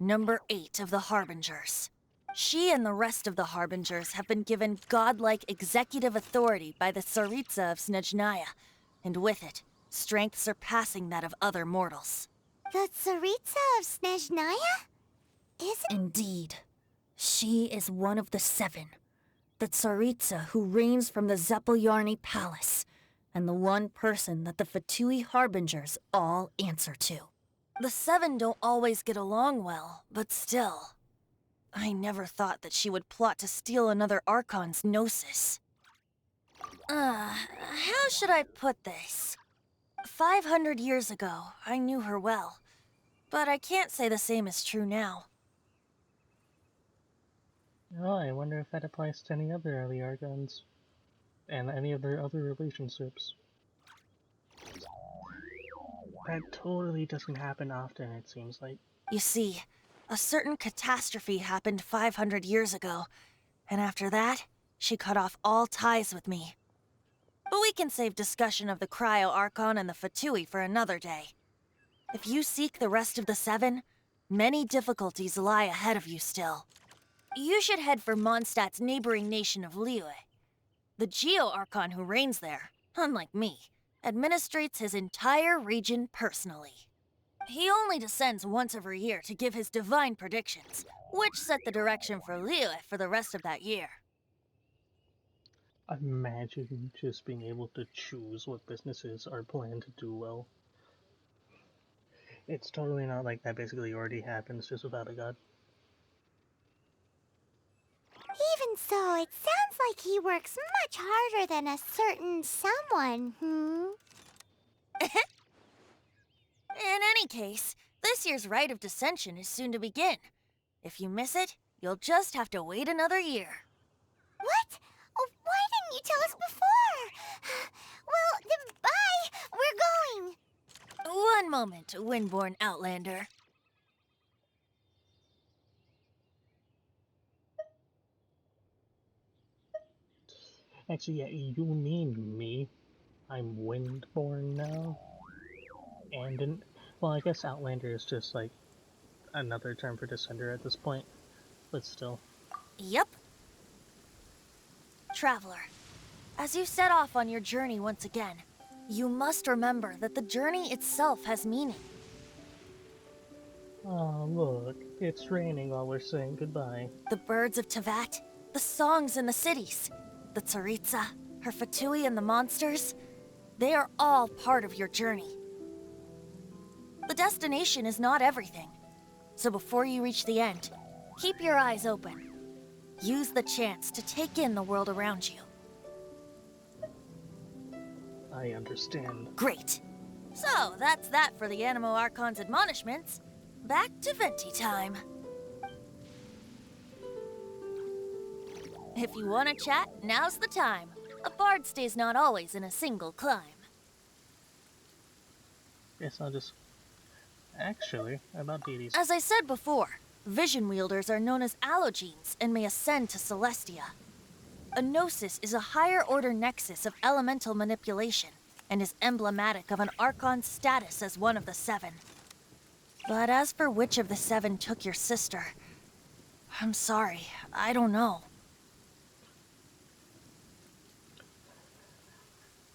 number 8 of the Harbingers. She and the rest of the Harbingers have been given godlike executive authority by the Tsaritsa of Snezhnaya, and with it, strength surpassing that of other mortals. The Tsaritsa of Snezhnaya? Indeed. She is one of the 7. The Tsaritsa who reigns from the Zeppeljorny Palace, and the one person that the Fatui Harbingers all answer to. The 7 don't always get along well, but still. I never thought that she would plot to steal another Archon's Gnosis. How should I put this? 500 years ago, I knew her well, but I can't say the same is true now. Oh, I wonder if that applies to any other early Archons. And any of their other relationships. That totally doesn't happen often, it seems like. You see, a certain catastrophe happened 500 years ago, and after that, she cut off all ties with me. But we can save discussion of the Cryo Archon and the Fatui for another day. If you seek the rest of the Seven, many difficulties lie ahead of you still. You should head for Mondstadt's neighboring nation of Liyue. The Geo-Archon who reigns there, unlike me, administrates his entire region personally. He only descends once every year to give his divine predictions, which set the direction for Liyue for the rest of that year. Imagine just being able to choose what businesses are planned to do well. It's totally not like that basically already happens just without a god. Even so, it sounds like he works much harder than a certain someone, In any case, this year's Rite of Dissension is soon to begin. If you miss it, you'll just have to wait another year. What? Oh, why didn't you tell us before? Well, then bye! We're going! One moment, Windborn Outlander. Actually, yeah, you mean me. I'm Windborn now. And well, I guess Outlander is just like another term for Descender at this point, but still. Yep. Traveler, as you set off on your journey once again, you must remember that the journey itself has meaning. Oh, look, it's raining while we're saying goodbye. The birds of Tevat, the songs in the cities, the Tsaritsa, her Fatui and the monsters, they are all part of your journey. The destination is not everything, so before you reach the end, keep your eyes open. Use the chance to take in the world around you. I understand. Great. So, that's that for the Animo Archon's admonishments. Back to Venti time. If you want to chat, now's the time. A bard stays not always in a single climb. Guess I'll just... Actually, about deities. As I said before, vision wielders are known as allogenes and may ascend to Celestia. A gnosis is a higher-order nexus of elemental manipulation and is emblematic of an Archon's status as one of the Seven. But as for which of the Seven took your sister, I'm sorry, I don't know.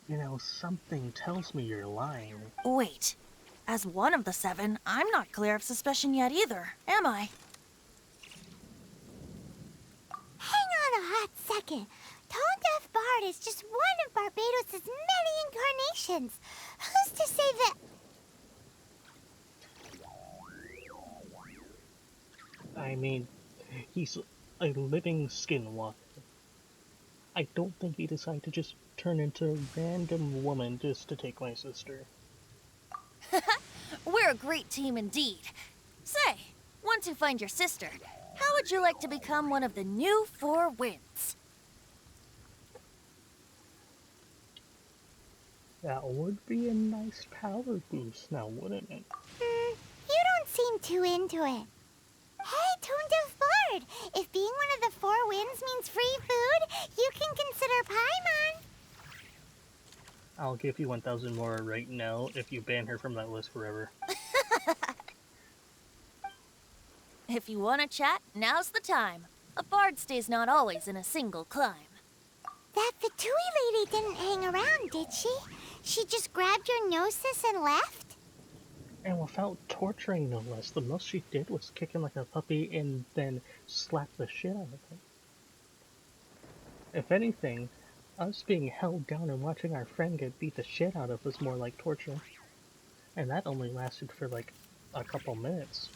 You know, something tells me you're lying. Wait, as one of the Seven, I'm not clear of suspicion yet either, am I? Hang on a hot second. Tone Deaf Bard is just one of Barbados' many incarnations. Who's to say that... I mean, he's a living skinwalker. I don't think he decided to just turn into a random woman just to take my sister. We're a great team indeed. Say, once you find your sister, how would you like to become one of the new Four Winds? That would be a nice power boost now, wouldn't it? You don't seem too into it. Hey, Tone Deaf Bard! If being one of the Four Winds means free food, you can consider Paimon. I'll give you 1,000 more right now if you ban her from that list forever. If you want to chat, now's the time. A bard stays not always in a single climb. That Fatui lady didn't hang around, did she? She just grabbed your gnosis and left? And without torturing, no less. The most she did was kick him like a puppy and then slap the shit out of him. If anything, us being held down and watching our friend get beat the shit out of was more like torture. And that only lasted for like a couple minutes.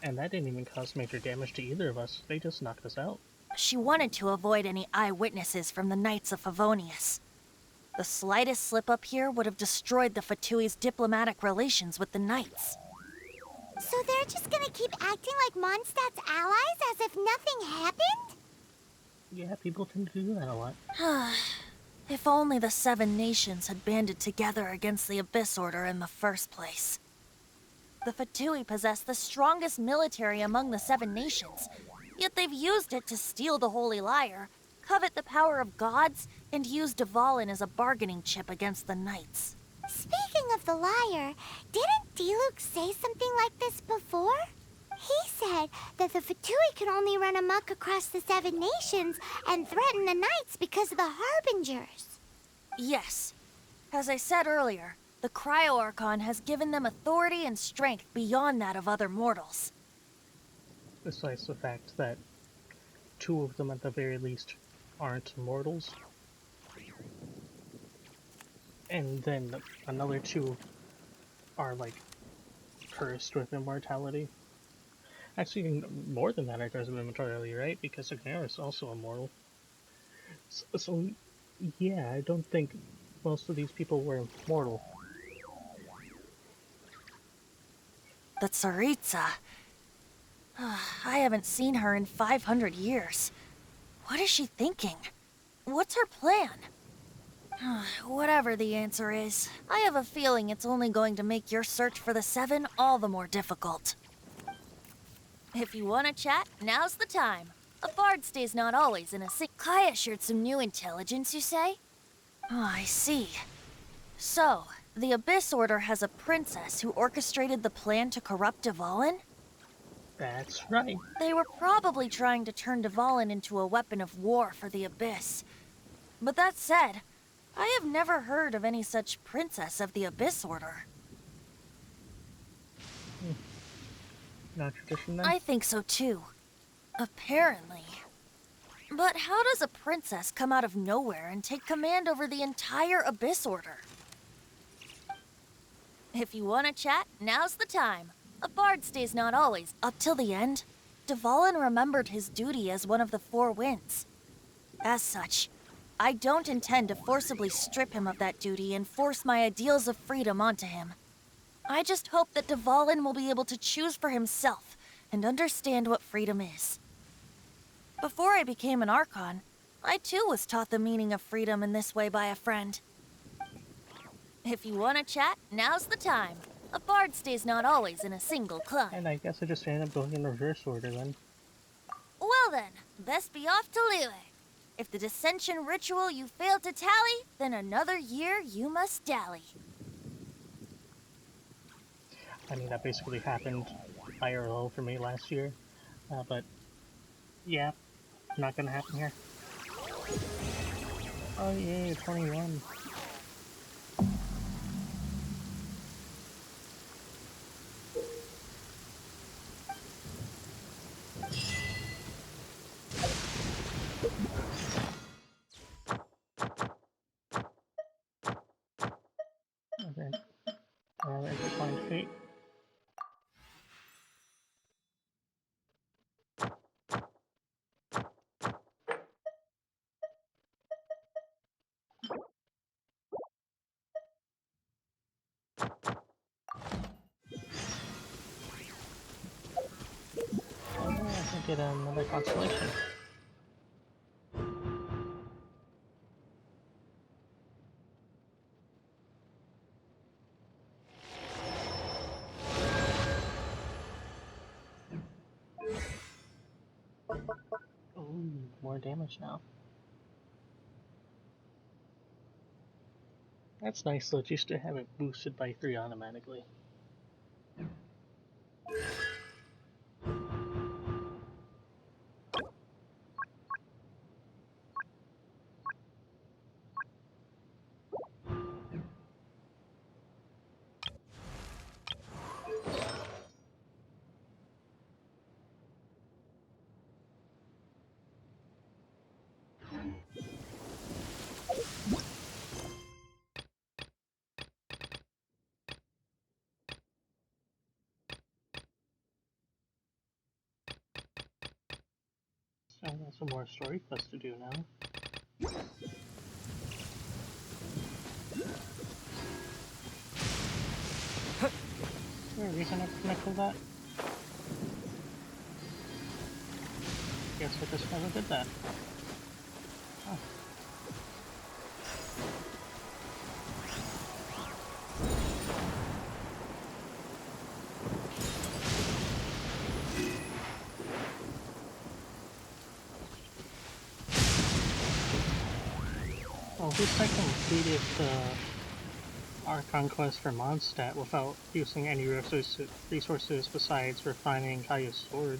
And that didn't even cause major damage to either of us. They just knocked us out. She wanted to avoid any eyewitnesses from the Knights of Favonius. The slightest slip-up here would have destroyed the Fatui's diplomatic relations with the Knights. So they're just gonna keep acting like Mondstadt's allies as if nothing happened? Yeah, people tend to do that a lot. If only the Seven Nations had banded together against the Abyss Order in the first place. The Fatui possess the strongest military among the Seven Nations, Yet they've used it to steal the Holy Lyre, covet the power of gods, and use Dvalin as a bargaining chip against the knights. Speaking of the lyre, didn't Diluc say something like this before? He said that the Fatui can only run amok across the 7 nations and threaten the knights because of the Harbingers. Yes. As I said earlier, the Cryo-Archon has given them authority and strength beyond that of other mortals. Besides the fact that 2 of them at the very least aren't mortals. And then another 2 are like cursed with immortality. Actually, more than that, I cursed with immortality, right? Because Sagnair is also immortal. So, yeah, I don't think most of these people were mortal. The Tsaritsa. I haven't seen her in 500 years. What is she thinking? What's her plan? Whatever the answer is, I have a feeling it's only going to make your search for the 7 all the more difficult. If you want to chat, now's the time. A bard stays not always in a sick. Kaya shared some new intelligence, you say? Oh, I see. So, the Abyss Order has a princess who orchestrated the plan to corrupt Dvalin? That's right. They were probably trying to turn Dvalin into a weapon of war for the Abyss. But that said, I have never heard of any such princess of the Abyss Order. Not tradition then? I think so too. Apparently. But how does a princess come out of nowhere and take command over the entire Abyss Order? If you want to chat, now's the time. A bard stays not always. Up till the end, Dvalin remembered his duty as one of the 4 winds. As such, I don't intend to forcibly strip him of that duty and force my ideals of freedom onto him. I just hope that Dvalin will be able to choose for himself and understand what freedom is. Before I became an Archon, I too was taught the meaning of freedom in this way by a friend. If you want to chat, now's the time. A bard stays not always in a single climb. And I guess I just ended up going in reverse order then. Well then, best be off to Liyue. If the dissension ritual you failed to tally, then another year you must dally. I mean, that basically happened IRL for me last year. But, yeah, not gonna happen here. Oh yay, 21. Okay. Intertwined fate. I get another constellation. Ooh, more damage now. That's nice though, just to have it boosted by 3 automatically. So I got some more story quests to do now. Is there a reason I connect with that? Guess I just never did that. Oh. at least I completed the Archon quest for Mondstadt without using any resources besides refining Kaya's sword.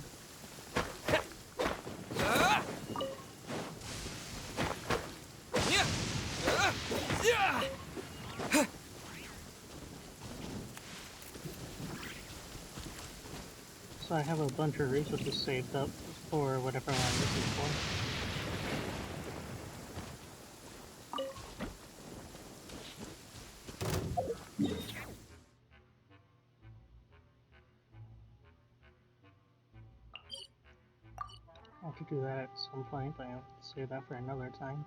So I have a bunch of resources saved up for whatever I'm looking for. I'll have to do that at some point, but I'll save that for another time.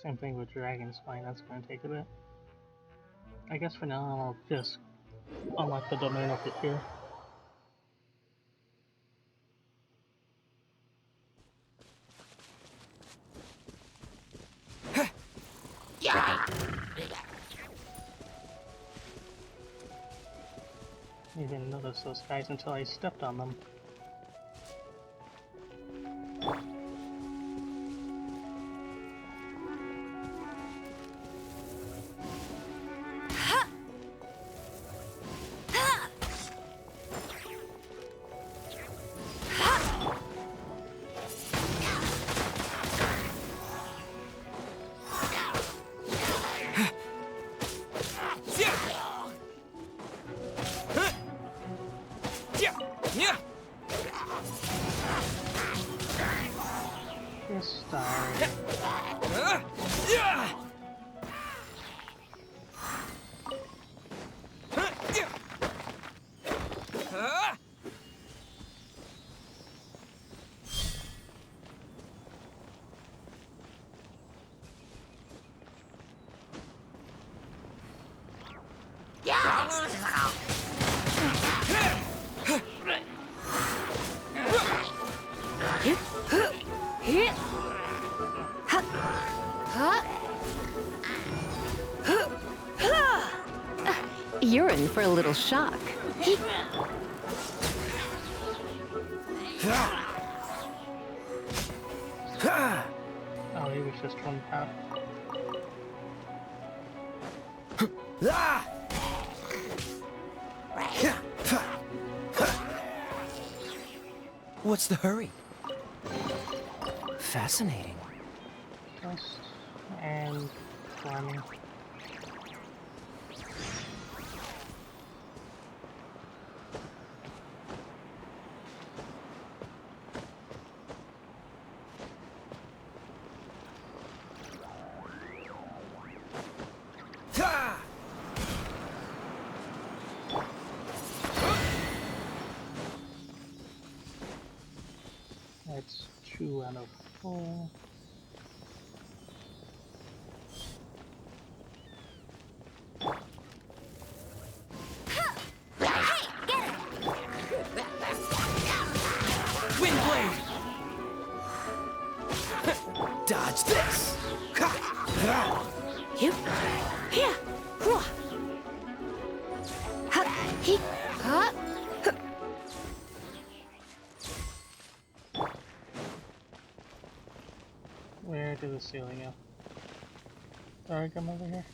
Same thing with Dragon Spine, that's gonna take a bit. I guess for now I'll just unlock the domain over here. I didn't notice those guys until I stepped on them. Just die. You're in for a little shock. Oh, he was just one path. What's the hurry? Fascinating. Just and climbing. That's 2 out of 4. Windblade! Dodge this! You? Here! Where did the ceiling go? Did I come over here?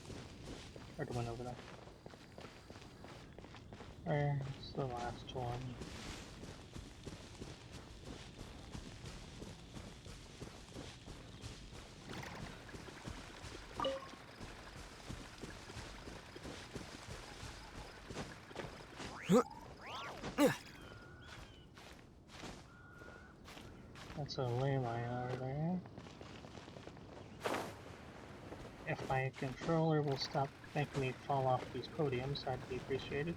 Or the one over there? Where's the last one? That's a ley line over there. If my controller will stop making me fall off these podiums, that'd be appreciated.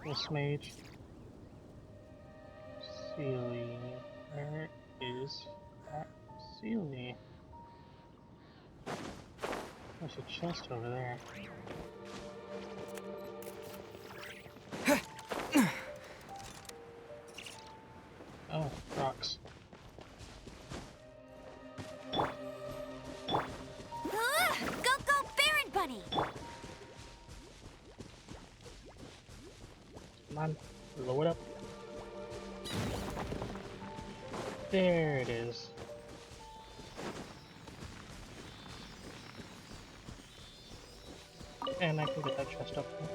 This mage. Sealy. Where is that Sealy? There's a chest over there. Oh, rocks. Go, Baron Bunny! Come on, Blow it up. There it is. And I can get that chest up here.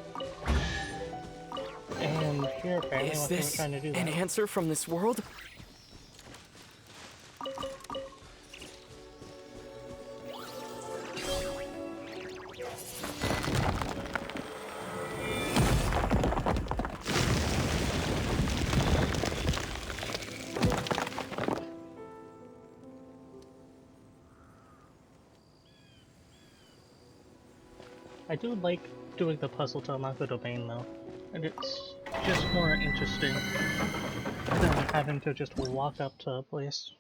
And here, apparently, Is once they were this trying to do an that. answer from this world? I do like doing the puzzle to unlock the domain, though. And it's just more interesting than having to just walk up to a place.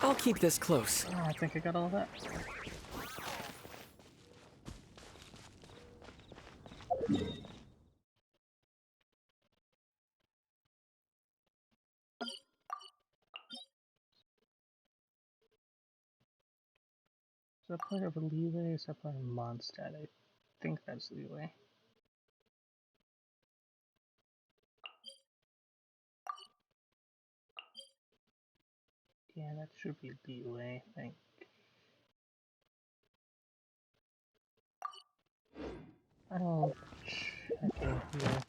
I'll keep this close. Oh, I think I got all that. Is that part of Leeway? Is that part of Mondstadt? I think that's Leeway. Yeah, that should be Leeway, I think. I'll check in here.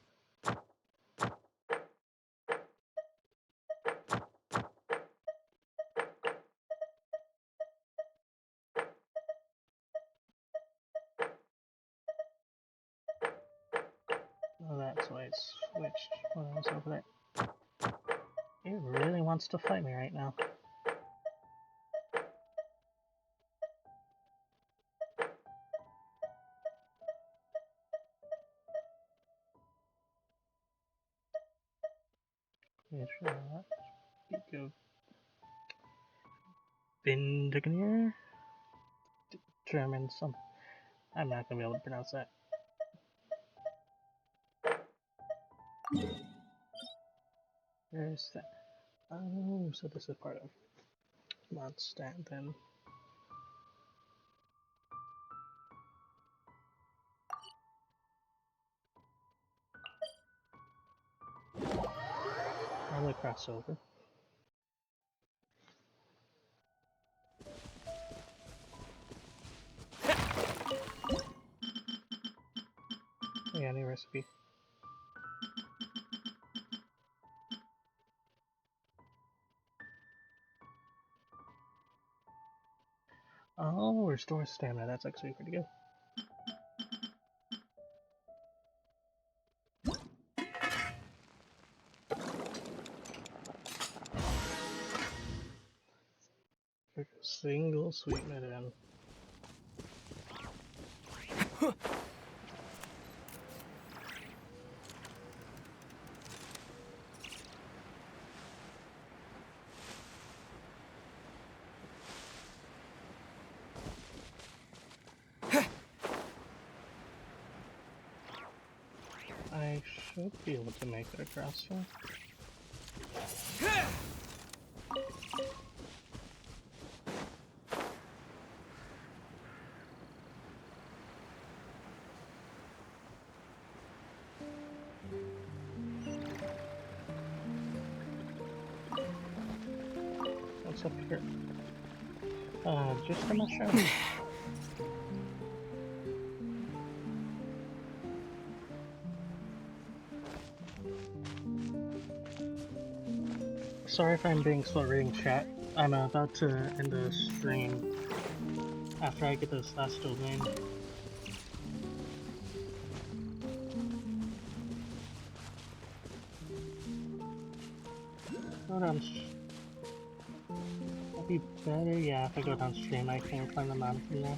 Oh, that's why it switched when I was over there. It really wants to fight me right now. Yeah, sure. Speak of Bindignir? German, some. I'm not gonna be able to pronounce that. Where's that? Oh, so this is part of Mondstadt then. Probably crossover. Yeah, new recipe. Oh, restore stamina. That's actually pretty good. Single sweetness in. I should be able to make it across here. What's up here? Just a mushroom. Sorry if I'm being slow reading chat. I'm about to end the stream after I get this last domain. Go down. That'd be better, yeah, if I go downstream I can climb the mountain from there.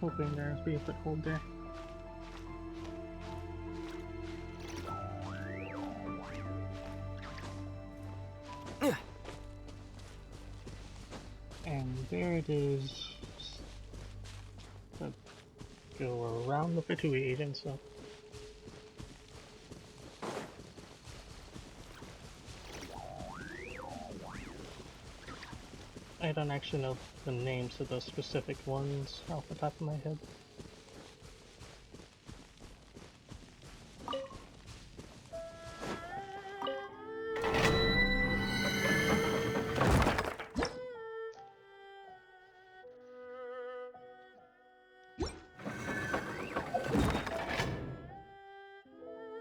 hoping there'll be a foothold there. And there it is. So go around the situation, so. I don't actually know the names of those specific ones off the top of my head.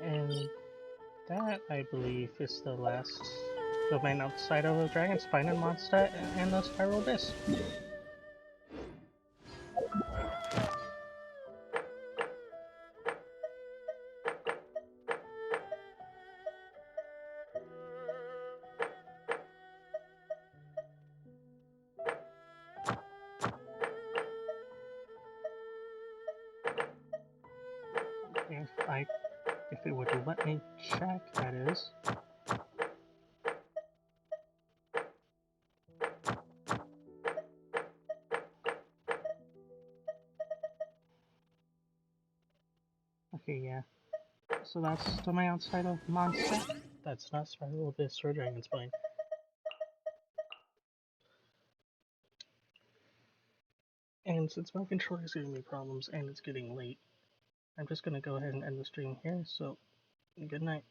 And that, I believe, is the last domain outside of the Dragon Spine and Mondstadt and the Spiral Abyss. If it would let me check, that is. Okay, yeah. So that's domain outside of Mondstadt. That's not Spiral Abyss or Dragon Spine. And since my controller is giving me problems and it's getting late, I'm just gonna go ahead and end the stream here, so good night.